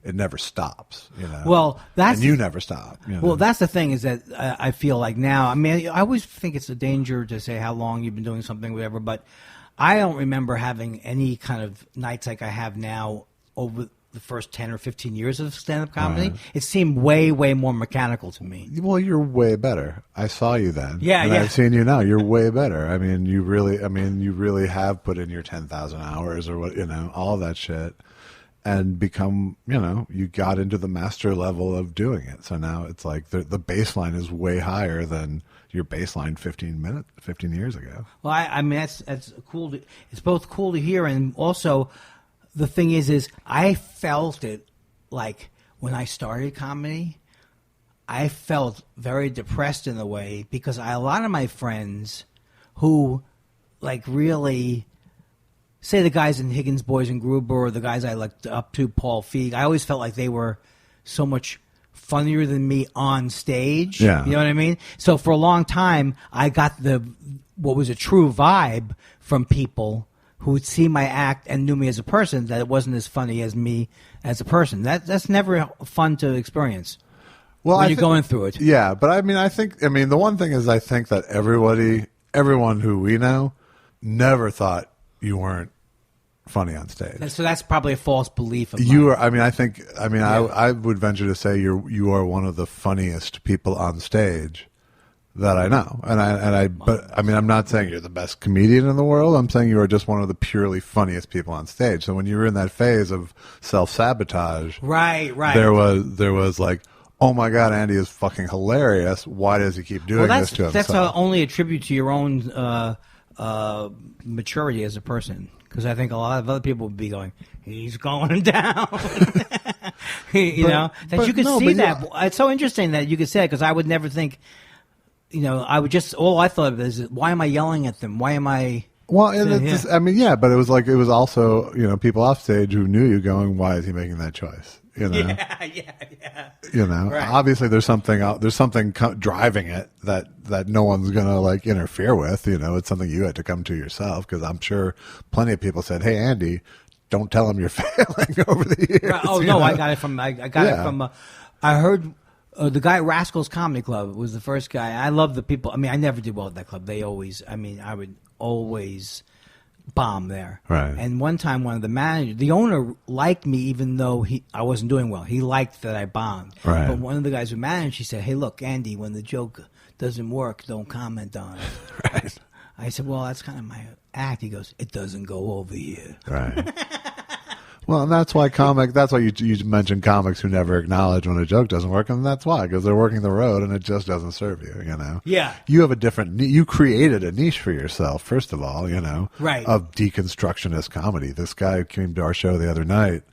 It never stops, Well, and you never stop. Well, that's the thing is that I feel like now. I always think it's a danger to say how long you've been doing something, whatever. But I don't remember having any kind of nights like I have now over the first 10 or 15 years of stand-up comedy. Right. It seemed way, way more mechanical to me. Well, you're way better. I saw you then. Yeah, and yeah. I've seen you now. You're way better. You really have put in your 10,000 hours or all that shit. And become, you got into the master level of doing it. So now it's like the baseline is way higher than your baseline 15 years ago. Well, that's cool. It's both cool to hear, and also the thing is I felt it when I started comedy. I felt very depressed in a way because a lot of my friends who really. Say the guys in Higgins Boys and Gruber, or the guys I looked up to, Paul Feig, I always felt like they were so much funnier than me on stage. Yeah. You know what I mean? So for a long time, I got what was a true vibe from people who would see my act and knew me as a person, that it wasn't as funny as me as a person. That's never fun to experience. Well, when you're going through it. Yeah, but I mean, the one thing is I think that everyone who we know never thought you weren't funny on stage. So that's probably a false belief of you mine. are. I would venture to say you are one of the funniest people on stage that I know, but I'm not saying you're the best comedian in the world. I'm saying you are just one of the purely funniest people on stage. So when you were in that phase of self-sabotage, right, there was like, oh my God, Andy is fucking hilarious. Why does he keep doing this to himself? That's only a tribute to your own maturity as a person. Because I think a lot of other people would be going, he's going down. You know, you could see that. It's so interesting that you could say it, because I would never think, I would just, all I thought of is, why am I yelling at them? Why am I... Well, and but it was also, people off stage who knew you going, why is he making that choice? Yeah. Right. Obviously there's something driving it that no one's going to like interfere with, it's something you had to come to yourself, because I'm sure plenty of people said, hey, Andy, don't tell him you're failing over the years. Right. Oh, no, I got it from, I heard the guy at Rascals Comedy Club was the first guy. I love the people. I mean, I never did well at that club. I would always bomb there. Right. And one time, one of the owner liked me even though I wasn't doing well. He liked that I bombed. Right. But one of the guys who managed, he said, hey, look, Andy, when the joke doesn't work, don't comment on it. Right. I said, well, that's kind of my act. He goes, it doesn't go over here. Right. Well, and that's why you mentioned comics who never acknowledge when a joke doesn't work, and that's why, because they're working the road and it just doesn't serve you, Yeah. You have you created a niche for yourself, first of all, right, of deconstructionist comedy. This guy came to our show the other night.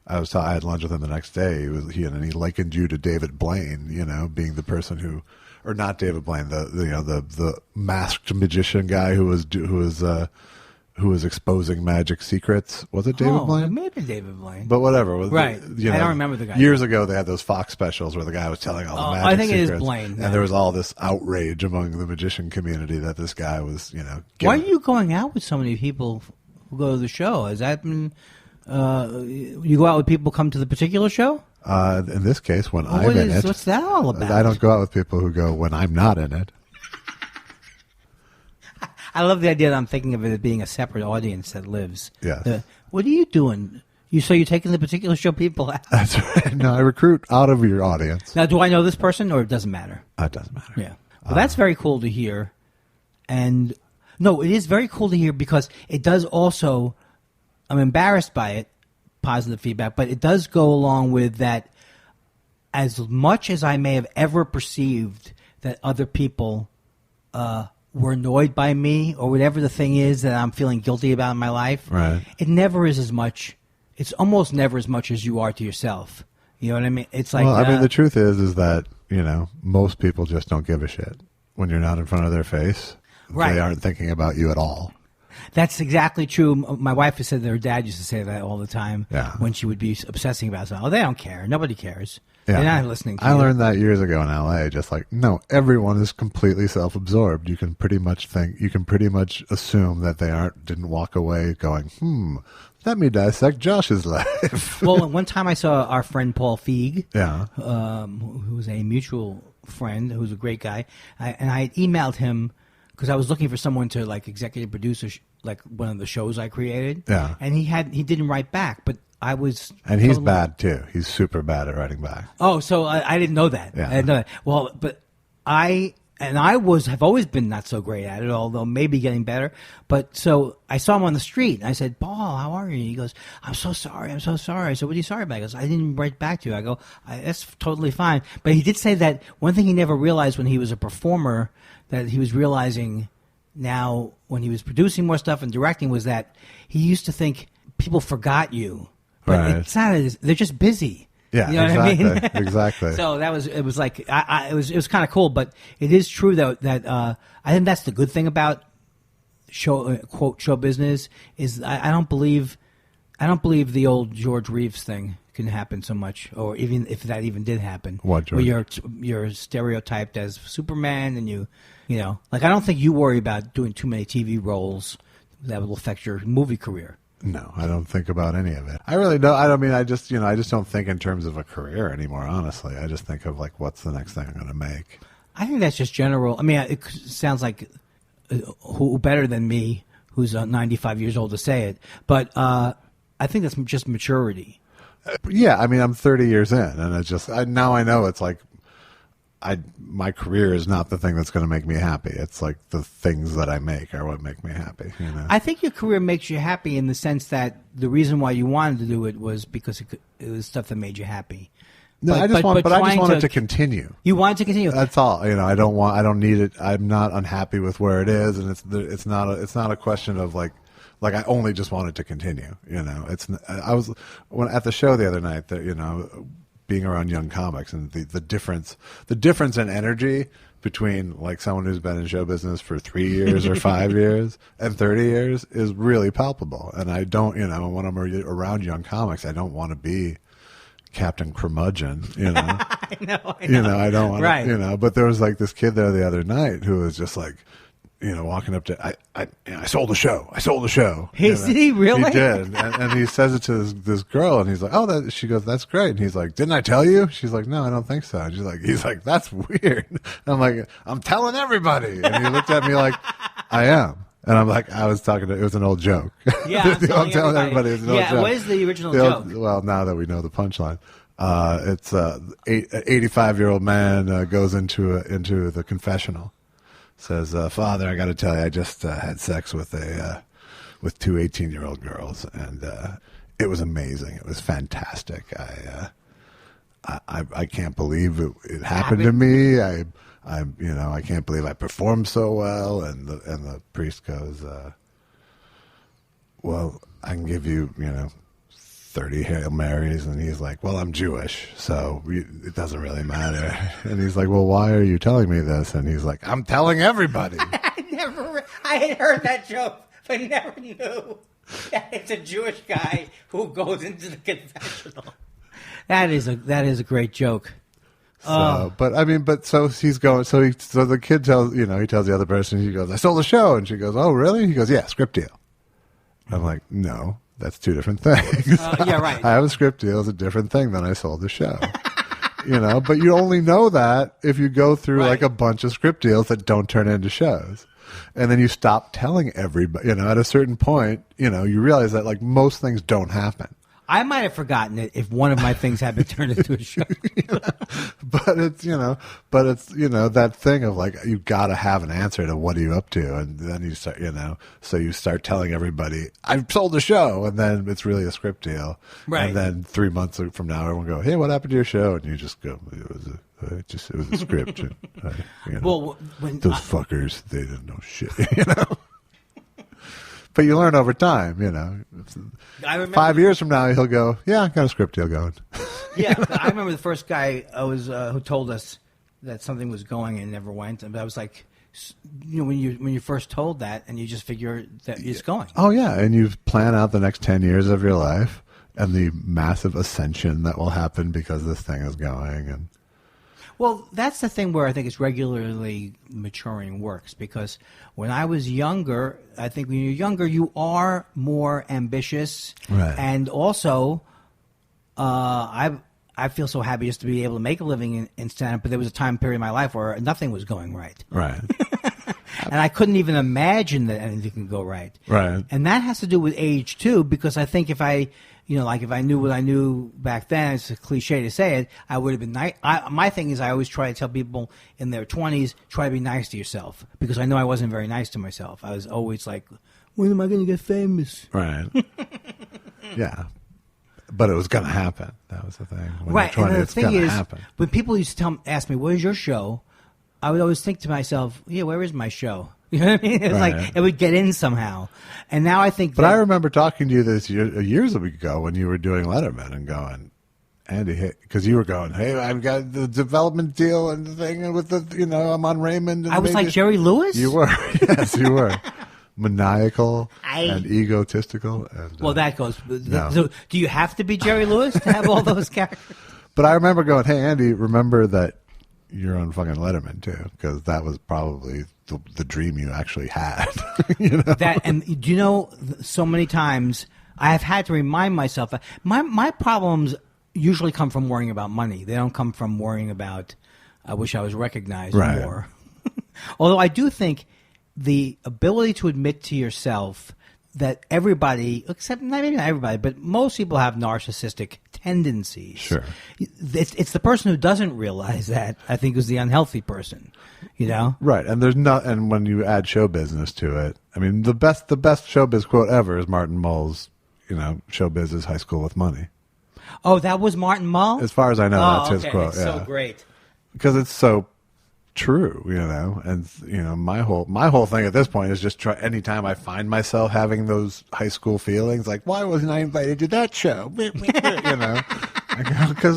I had lunch with him the next day. He likened you to David Blaine, being the person who, or not David Blaine, the masked magician guy who was exposing magic secrets. Was it David Blaine? Maybe David Blaine. But whatever. Right. I don't remember the guy. Years ago, they had those Fox specials where the guy was telling all the magic secrets. I think it is Blaine. And there was all this outrage among the magician community that this guy was, Why are you going out with so many people who go to the show? Has that been... you go out with people who come to the particular show? In this case, when I'm in it. What's that all about? I don't go out with people who go when I'm not in it. I love the idea that I'm thinking of it as being a separate audience that lives. Yes. What are you doing? So you're taking the particular show people out? That's right. No, I recruit out of your audience. Now, do I know this person, or it doesn't matter? It doesn't matter. Yeah. Well, that's very cool to hear. And, no, it is very cool to hear, because it does also, I'm embarrassed by it, positive feedback, but it does go along with that, as much as I may have ever perceived that other people were annoyed by me, or whatever the thing is that I'm feeling guilty about in my life, right, it never is as much. It's almost never as much as you are to yourself. You know what I mean? It's like, well, the truth is that, most people just don't give a shit when you're not in front of their face. Right. They aren't thinking about you at all. That's exactly true. My wife has said that her dad used to say that all the time. Yeah. When she would be obsessing about something. Oh, they don't care. Nobody cares. Yeah. They're not listening to you. I learned that years ago in LA. Just like, no, everyone is completely self-absorbed. You can pretty much assume that they didn't walk away going, let me dissect Josh's life. Well, one time I saw our friend Paul Feig, yeah, who was a mutual friend, who's a great guy, and I had emailed him because I was looking for someone to like executive produce like one of the shows I created. Yeah, and he didn't write back, but I was, and he's bad too. He's super bad at writing back. Oh, so I didn't know that. Yeah. I didn't know that. Well, but have always been not so great at it, although maybe getting better. But so I saw him on the street, and I said, Paul, how are you? He goes, I'm so sorry. I said, what are you sorry about? He goes, I didn't write back to you. I go, that's totally fine. But he did say that one thing he never realized when he was a performer, that he was realizing now when he was producing more stuff and directing, was that he used to think people forgot you. But right. It's not, they're just busy. Yeah, you know exactly. what I mean? Exactly. So it was kind of cool, but it is true though that I think that's the good thing about show business is I don't believe the old George Reeves thing. can happen so much, or even if that even did happen. What, George? Where you're stereotyped as Superman, and you know, like I don't think you worry about doing too many TV roles that will affect your movie career. No, I don't think about any of it. I really don't. I don't mean, I just don't think in terms of a career anymore, honestly. I just think of like, what's the next thing I'm going to make? I think that's just general. I mean, it sounds like who better than me, who's 95 years old, to say it. But I think that's just maturity. Yeah, I mean, I'm 30 years in, and it's just now I know it's like my career is not the thing that's going to make me happy. It's like the things that I make are what make me happy. You know? I think your career makes you happy in the sense that the reason why you wanted to do it was because it was stuff that made you happy. No, I just want it to continue. You want it to continue. That's all. You know, I don't need it. I'm not unhappy with where it is, and it's not a question of like I only just want it to continue. You know, I was at the show the other night that, you know, being around young comics and the difference in energy between like someone who's been in show business for 3 years or 5 years and 30 years is really palpable. And I don't, you know, when I'm around young comics, I don't want to be Captain Curmudgeon, you know. I know. You know, I don't want right. to, you know, but there was like this kid there the other night who was just like, you know, walking up to, I sold a show. Did he really? He did. And he says it to this girl, and he's like, oh, she goes, that's great. And he's like, didn't I tell you? She's like, no, I don't think so. And he's like, that's weird. And I'm like, I'm telling everybody. And he looked at me like, I am. And I'm like, it was an old joke. Yeah, I'm telling everybody it's an old joke. What is the original joke? Well, now that we know the punchline. It's an 85-year-old man goes into the confessional. Says, Father, I got to tell you, I just had sex with two 18-year-old girls, and it was amazing. It was fantastic. I can't believe it happened to me. I can't believe I performed so well. And the priest goes, well, I can give you, 30 Hail Marys. And he's like, well, I'm Jewish, so it doesn't really matter. And he's like, well, why are you telling me this? And he's like, I'm telling everybody. I had heard that joke, but never knew that it's a Jewish guy who goes into the confessional. That is a great joke. So, so he's going. So the kid tells, he tells the other person. He goes, I sold the show, and she goes, oh, really? He goes, yeah, script deal. I'm like, no. That's two different things. Yeah, right. I have a script deal is a different thing than I sold the show. But you only know that if you go through like a bunch of script deals that don't turn into shows. And then you stop telling everybody, at a certain point, you realize that like most things don't happen. I might have forgotten it if one of my things had been turned into a show. But it's that thing of like, you got to have an answer to what are you up to. And then you start, so you start telling everybody, I've sold the show. And then it's really a script deal. Right. And then 3 months from now, everyone go, hey, what happened to your show? And you just go, it was a script. And, well, those fuckers, they didn't know shit, But you learn over time, I remember 5 years from now, he'll go, yeah, I got a script deal going. Yeah, I remember the first guy who told us that something was going and never went. And I was like, when you first told that, and you just figure that it's going. Oh, yeah, and you plan out the next 10 years of your life and the massive ascension that will happen because this thing is going. And well, that's the thing where I think it's regularly maturing works, because when I was younger, I think when you're younger, you are more ambitious. Right. And also, I feel so happy just to be able to make a living in stand-up, but there was a time period in my life where nothing was going right. Right. And I couldn't even imagine that anything could go right. Right. And that has to do with age, too, because I think if I knew what I knew back then, it's a cliche to say it, I would have been nice. My thing is I always try to tell people in their 20s, try to be nice to yourself, because I know I wasn't very nice to myself. I was always like, when am I going to get famous? Right. Yeah. But it was going to happen. That was the thing. When right. And the thing is, happen. when people used to ask me, where's your show? I would always think to myself, yeah, where is my show? You know what I mean? It's right. like it would get in somehow. And now I think But I remember talking to you years ago when you were doing Letterman and going, Andy, because you were going, hey, I've got the development deal and the thing with the, I'm on Raymond. And I was like Jerry Lewis? You were. Yes, you were. maniacal and egotistical. And, well, that goes. no. So, do you have to be Jerry Lewis to have all those characters? But I remember going, "Hey, Andy, remember that you're on fucking Letterman too," because that was probably the dream you actually had. You know? That, and do you know, so many times I have had to remind myself. My problems usually come from worrying about money. They don't come from worrying about, I wish I was recognized more. Although I do think the ability to admit to yourself that everybody, except maybe not everybody, but most people have narcissistic tendencies. Sure. It's the person who doesn't realize that, I think, is the unhealthy person, you know? Right. And there's not, and when you add show business to it, I mean, the best showbiz quote ever is Martin Mull's, showbiz is high school with money. Oh, that was Martin Mull? As far as I know, that's his quote. It's so great. Because it's so true, and my whole thing at this point is just try. Anytime I find myself having those high school feelings, like, why wasn't I invited to that show? Because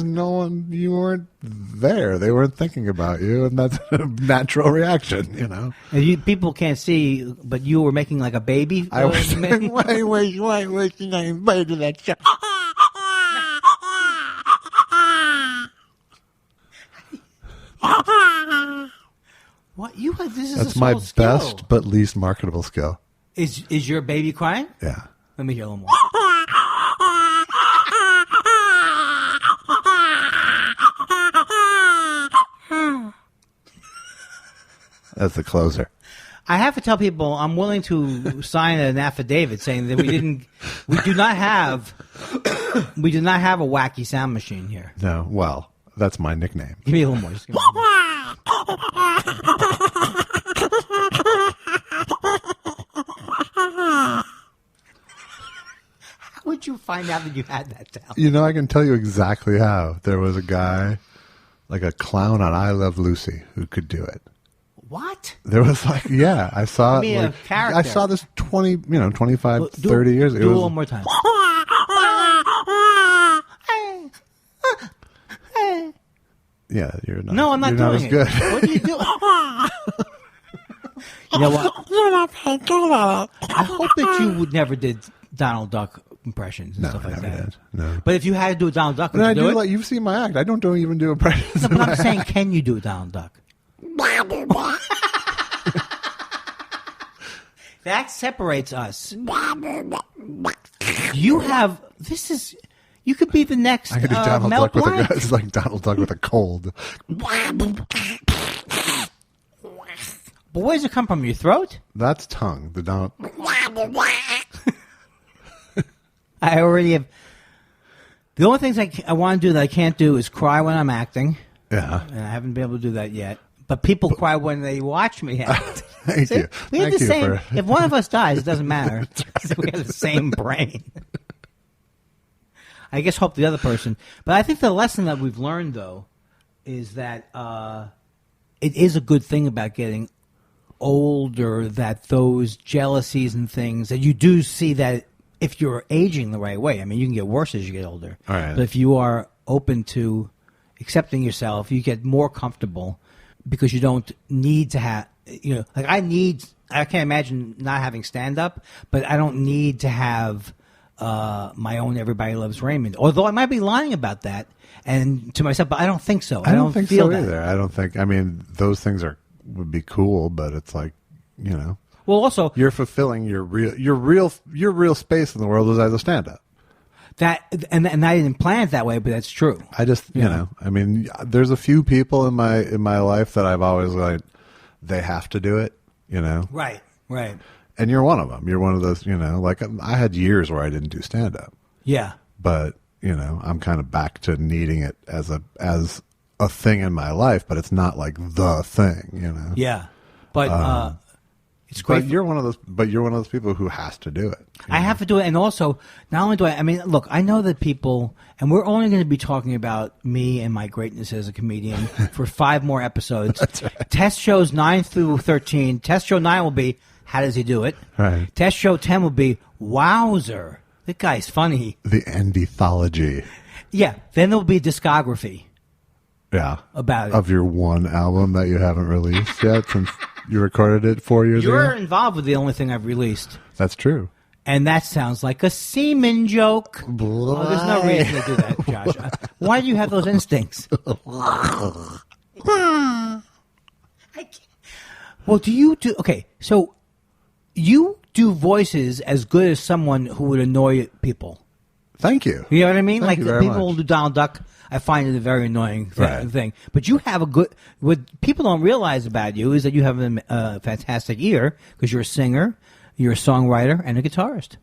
you weren't there. They weren't thinking about you, and that's a natural reaction. And people can't see, but you were making like a baby. I was saying, why wasn't I invited to that show? What this is That's a my skill. best but least marketable skill. Is your baby crying? Yeah. Let me hear a little more. That's the closer. I have to tell people I'm willing to sign an affidavit saying that we do not have a wacky sound machine here. No, well, that's my nickname. Give me a little more. Just give me a little more. How would you find out that you had that talent? I can tell you exactly how. There was a guy, like a clown on I Love Lucy, who could do it. What? There was I saw Give me a character. I saw this 25, 30 years ago. Do it one more time. Yeah, you're not. No, I'm not you're doing not as it. good. What are you doing? You know what? You're not very good at it. I hope that you never did Donald Duck impressions and No, stuff I like never that. did. No. But if you had to do a Donald Duck, would And you I do it? like you've seen my act. I don't even do impressions. No, but I'm saying, can you do a Donald Duck? That separates us. You have this is. You could be the next I could do Donald Mel Duck with Blanc. it's like Donald Duck with a cold. But where does it come from? Your throat? That's tongue. The Donald. I already have. The only things I want to do that I can't do is cry when I'm acting. Yeah. And I haven't been able to do that yet. But people cry when they watch me act. Thank See? you. We have Thank the you same. for- If one of us dies, it doesn't matter. We have the same brain. I guess hope the other person. But I think the lesson that we've learned, though, is that it is a good thing about getting older, that those jealousies and things, that you do see that if you're aging the right way. I mean, you can get worse as you get older. All right. But if you are open to accepting yourself, you get more comfortable because you don't need to have, like I can't imagine not having stand-up, but I don't need to have my own Everybody Loves Raymond. Although I might be lying about that and to myself, but I don't think so. I don't think feel so that. either. I don't think. I mean, those things would be cool, but it's like, Well, also you're fulfilling your real space in the world is as a stand-up. that, and I didn't plan it that way, but that's true. I just, I mean, there's a few people in my life that I've always like, they have to do it, Right. And you're one of them. You're one of those, like I had years where I didn't do stand-up, Yeah. but I'm kind of back to needing it as a thing in my life, but it's not like the thing, Yeah. But it's great. But you're one of those people who has to do it. I have to do it, and also not only do I mean, look, I know that people, and we're only going to be talking about me and my greatness as a comedian for 5 more episodes. That's right. Test shows 9 through 13. Test show 9 will be, how does he do it? Right. Test show 10 will be, wowzer, that guy's funny. The Andythology. Yeah. Then there'll be a discography. Yeah. About it. Of your one album that you haven't released yet since You recorded it 4 years You're ago? involved with the only thing I've released. That's true. And that sounds like a semen joke. Oh, there's no reason to do that, Josh. Why do you have those instincts? Well, do you do... Okay, so you do voices as good as someone who would annoy people. Thank you. You know what I mean? Thank Like you very people much. who do Donald Duck, I find it a very annoying Right. thing. But you have a good... What people don't realize about you is that you have a fantastic ear because you're a singer, you're a songwriter, and a guitarist.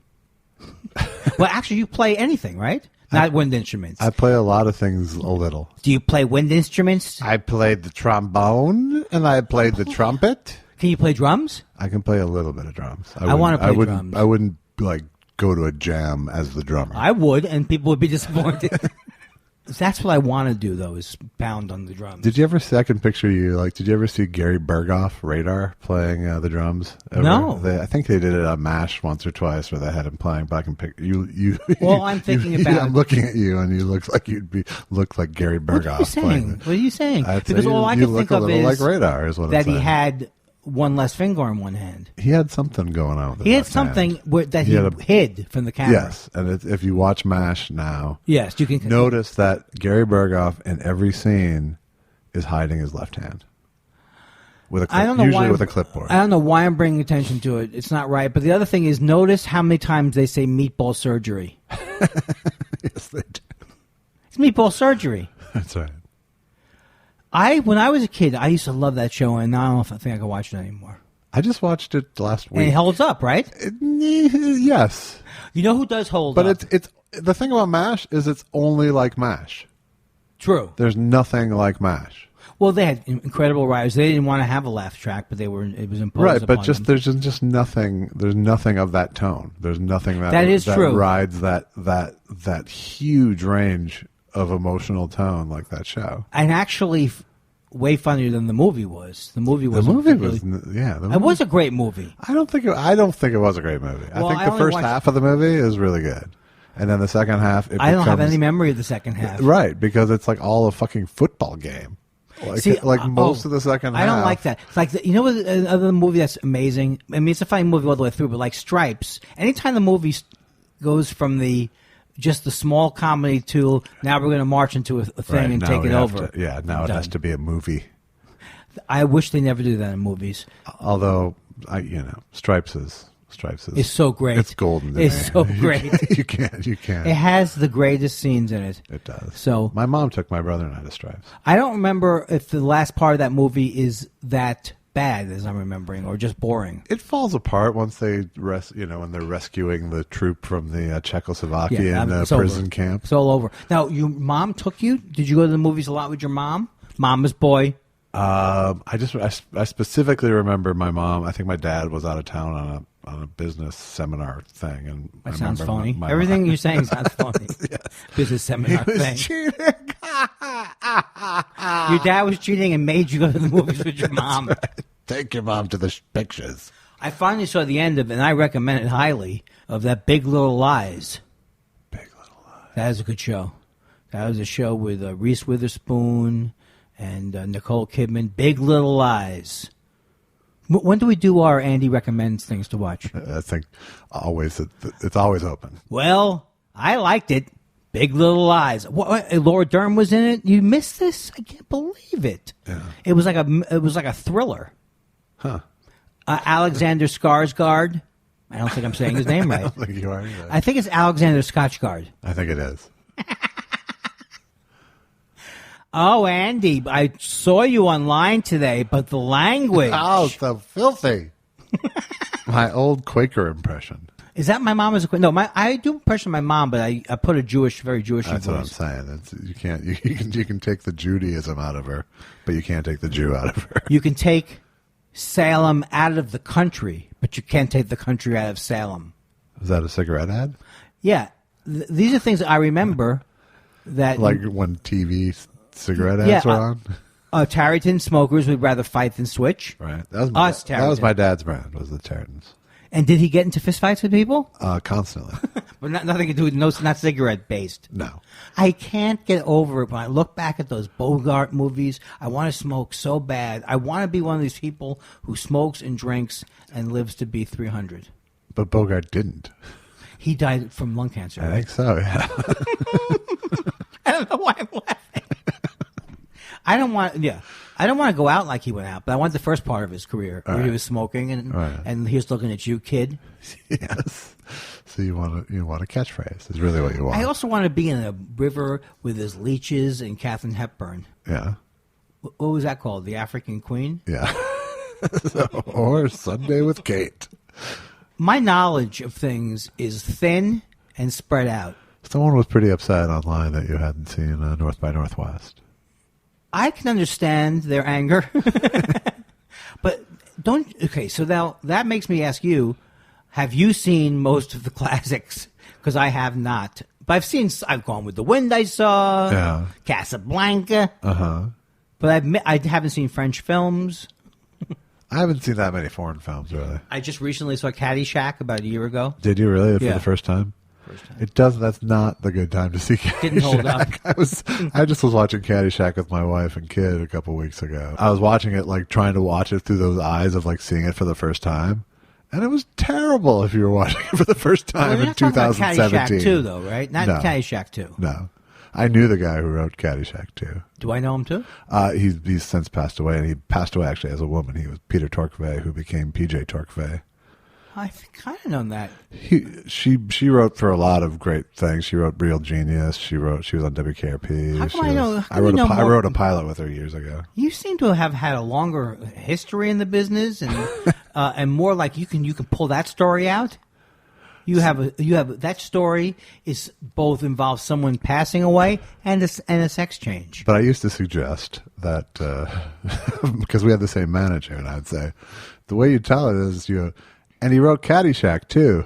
Well, actually, you play anything, right? Not wind instruments. I play a lot of things a little. Do you play wind instruments? I played the trombone and I played the trumpet. Can you play drums? I can play a little bit of drums. I wanna play drums. I wouldn't like go to a jam as the drummer. I would, and people would be disappointed. That's what I want to do, though, is pound on the drums. Did you ever see? I can picture you. Like, did you ever see Gary Berghoff, Radar, playing the drums? Ever? No. I think they did it on MASH once or twice, where they had him playing. But I can pick you. Well, I'm thinking about. I'm looking at you, and you look like look like Gary Berghoff. What are you saying? Playing What are you saying? Because all I you can look think a of little is like Radar. Is what that I'm saying. he had one less finger in one hand. He had something going on. With He his had something hand. that he hid from the camera. Yes, and if you watch MASH now, Yes, you can notice that Gary Berghoff in every scene is hiding his left hand with a I don't know usually why with a clipboard. I don't know why I'm bringing attention to it. It's not right. But the other thing is, notice how many times they say meatball surgery. Yes, they do. It's meatball surgery. That's right. When I was a kid, I used to love that show, and now I don't think I can watch it anymore. I just watched it last And week. it holds up, right? Yes, You know who does hold but up? it's the thing about MASH is it's only like MASH. True. There's nothing like MASH. Well, they had incredible writers. They didn't want to have a laugh track, but it was imposed Right, but upon just them. there's just nothing. There's nothing of that tone. There's nothing That is true. rides that huge range of emotional tone like that show. And actually, way funnier than the movie was. The movie was. The movie was It was a great movie. I don't think it was a great movie. Well, I think I the only first watched- half of the movie is really good, and then the second half. I don't have any memory of the second half. Right, because it's like all a fucking football game. Like most of the second half. I don't like that. It's like you know what another movie that's amazing. I mean, it's a funny movie all the way through, but like Stripes. Anytime the movie goes from just the small comedy to now we're going to march into a thing Right, and now take we it have over. now it has to be a movie. I wish they never do that in movies. Although Stripes is It's so great. It's golden. to It's me. so great. You can't. It has the greatest scenes in it. It does. So my mom took my brother and I to Stripes. I don't remember if the last part of that movie is that bad as I'm remembering, or just boring. It falls apart once they when they're rescuing the troop from the Czechoslovakian it's prison over. camp. It's all over. Now, your mom took you? Did you go to the movies a lot with your mom? Mama's boy. I specifically remember my mom. I think my dad was out of town on a business seminar thing, and That I sounds remember funny. my Everything mom. you're saying sounds funny. Yes. Business seminar He was thing. cheating. Your dad was cheating and made you go to the movies with your mom. Take your mom to the pictures. I finally saw the end of it, and I recommend it highly, of that Big Little Lies. Big Little Lies. That is a good show. That was a show with Reese Witherspoon and Nicole Kidman. Big Little Lies. When do we do our Andy recommends things to watch? I think it's always open. Well, I liked it. Big Little Lies. What, Laura Dern was in it. You missed this? I can't believe it. Yeah. It was like a thriller. Huh. Alexander Skarsgård. I don't think I'm saying his name I right. don't think you are either. I think it's Alexander Skarsgård. I think it is. Oh, Andy, I saw you online today, but the language. Oh, so filthy. My old Quaker impression. Is that my mom? No, I do impression my mom, but I put a very Jewish That's what I'm voice. saying. You can take the Judaism out of her, but you can't take the Jew out of her. You can take Salem out of the country, but you can't take the country out of Salem. Is that a cigarette ad? Yeah, these are things that I remember. That Like when TV cigarette ads were on? Tarryton smokers would rather fight than switch. Right. That was Us, that was Tarryton. my dad's brand, was the Tarrytons. And did he get into fistfights with people? Constantly. But nothing to do with not cigarette based. No. I can't get over it when I look back at those Bogart movies. I want to smoke so bad. I want to be one of these people who smokes and drinks and lives to be 300. But Bogart didn't. He died from lung cancer. I think so, yeah. I don't know why I'm laughing. I don't want to go out like he went out, but I want the first part of his career where he was smoking and he was looking at you, kid. Yes. So you want a catchphrase is really what you want. I also want to be in a river with his leeches and Katharine Hepburn. Yeah. What was that called? The African Queen? Yeah. Or Sunday with Kate. My knowledge of things is thin and spread out. Someone was pretty upset online that you hadn't seen North by Northwest. I can understand their anger. But so now that makes me ask you, have you seen most of the classics? Because I have not. But I've gone with the Wind I saw, Casablanca. But I haven't seen French films. I haven't seen that many foreign films, really. I just recently saw Caddyshack about a year ago. Did you really? For the first time? It does. That's not the good time to see Caddyshack. Didn't hold up. I just was watching Caddyshack with my wife and kid a couple weeks ago. I was watching it, like trying to watch it through those eyes of like seeing it for the first time, and it was terrible if you were watching it for the first time in 2017. Caddyshack 2, though, right? Not Caddyshack 2. No, I knew the guy who wrote Caddyshack 2. Do I know him too? He's since passed away, and he passed away actually as a woman. He was Peter Torquevey, who became PJ Torquevey. I've kind of known that. She wrote for a lot of great things. She wrote Real Genius. She was on WKRP. How come I know? I wrote a pilot with her years ago. You seem to have had a longer history in the business, and more like you can pull that story out. You have that story is both involves someone passing away and a sex change. But I used to suggest that because we had the same manager, and I'd say the way you tell it is and he wrote Caddyshack, too.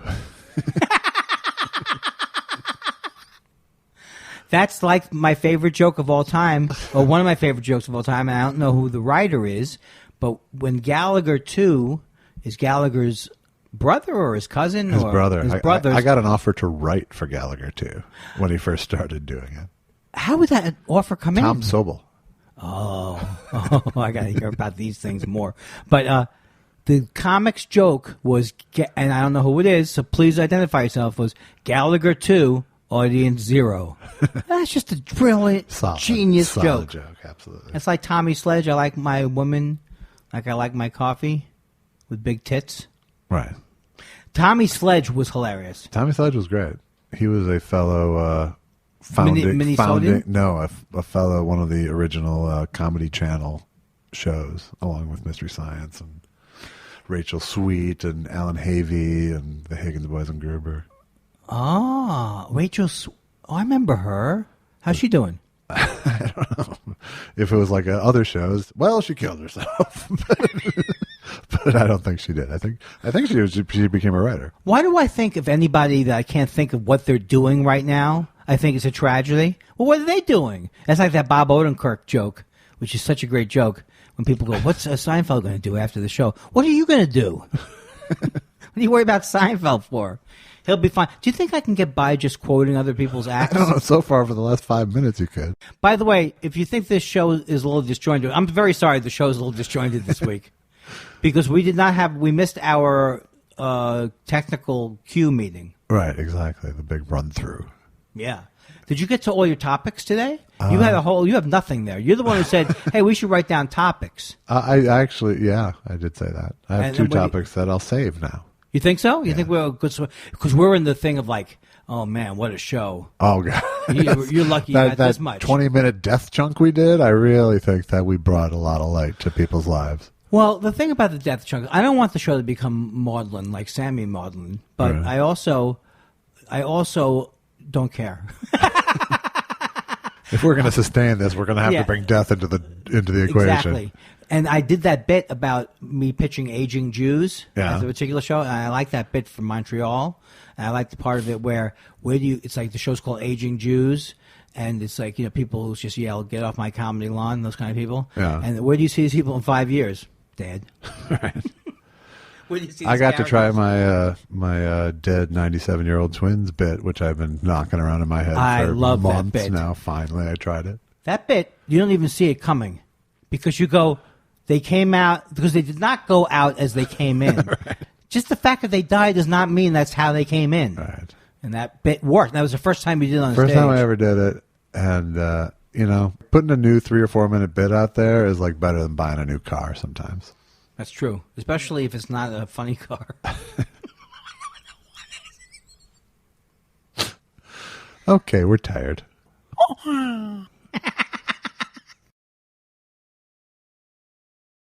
That's like my favorite joke of all time, or one of my favorite jokes of all time, and I don't know who the writer is, but when Gallagher 2 is Gallagher's brother or his cousin? His brother. I got an offer to write for Gallagher, too, when he first started doing it. How would that offer come Tom in? Sobel. Oh, I got to hear about these things more. But the comics joke was, and I don't know who it is, so please identify yourself, was Gallagher 2, audience 0. That's just a brilliant, genius joke. Absolutely. It's like Tommy Sledge, I like my woman like I like my coffee with big tits. Right. Tommy Sledge was hilarious. Tommy Sledge was great. He was a fellow a fellow, one of the original Comedy Channel shows, along with Mystery Science and Rachel Sweet and Alan Havey and the Higgins Boys and Gruber. Oh, I remember her. How's she doing? I don't know. If it was like other shows, well, she killed herself. But I don't think she did. I think she became a writer. Why do I think of anybody that I can't think of what they're doing right now? I think it's a tragedy. Well, what are they doing? That's like that Bob Odenkirk joke, which is such a great joke. When people go, what's Seinfeld going to do after the show? What are you going to do? What do you worry about Seinfeld for? He'll be fine. Do you think I can get by just quoting other people's acts? I don't know. So far for the last 5 minutes you could. By the way, if you think this show is a little disjointed, I'm very sorry the show is a little disjointed this week. Because we missed our technical cue meeting. Right, exactly. The big run through. Yeah. Did you get to all your topics today? You have nothing there. You're the one who said, hey, we should write down topics. I did say that. I have 2 topics that I'll save now. You think so? You think we're good? Because we're in the thing of like, oh man, what a show. Oh God. You're lucky you got this much. 20-minute death chunk we did, I really think that we brought a lot of light to people's lives. Well, the thing about the death chunk, I don't want the show to become maudlin, like Sammy Maudlin, but right. I also don't care. If we're going to sustain this, we're going to have to bring death into the equation. Exactly. And I did that bit about me pitching aging Jews as a particular show, and I like that bit from Montreal. And I like the part of it where it's like the show's called Aging Jews, and it's like, people who just yell, "Get off my comedy lawn," those kind of people. Yeah. And where do you see these people in 5 years? Dead. Right. When you see I these got to try characters. my dead 97-year-old twins bit, which I've been knocking around in my head I for love that months bit. now. Finally, I tried it. That bit, you don't even see it coming because you go, they came out, because they did not go out as they came in. Right. Just the fact that they died does not mean that's how they came in. Right. And that bit worked. That was the first time you did it on First stage. time I ever did it, and putting a new 3 or 4 minute bit out there is like better than buying a new car sometimes. That's true, especially if it's not a funny car. Okay, we're tired.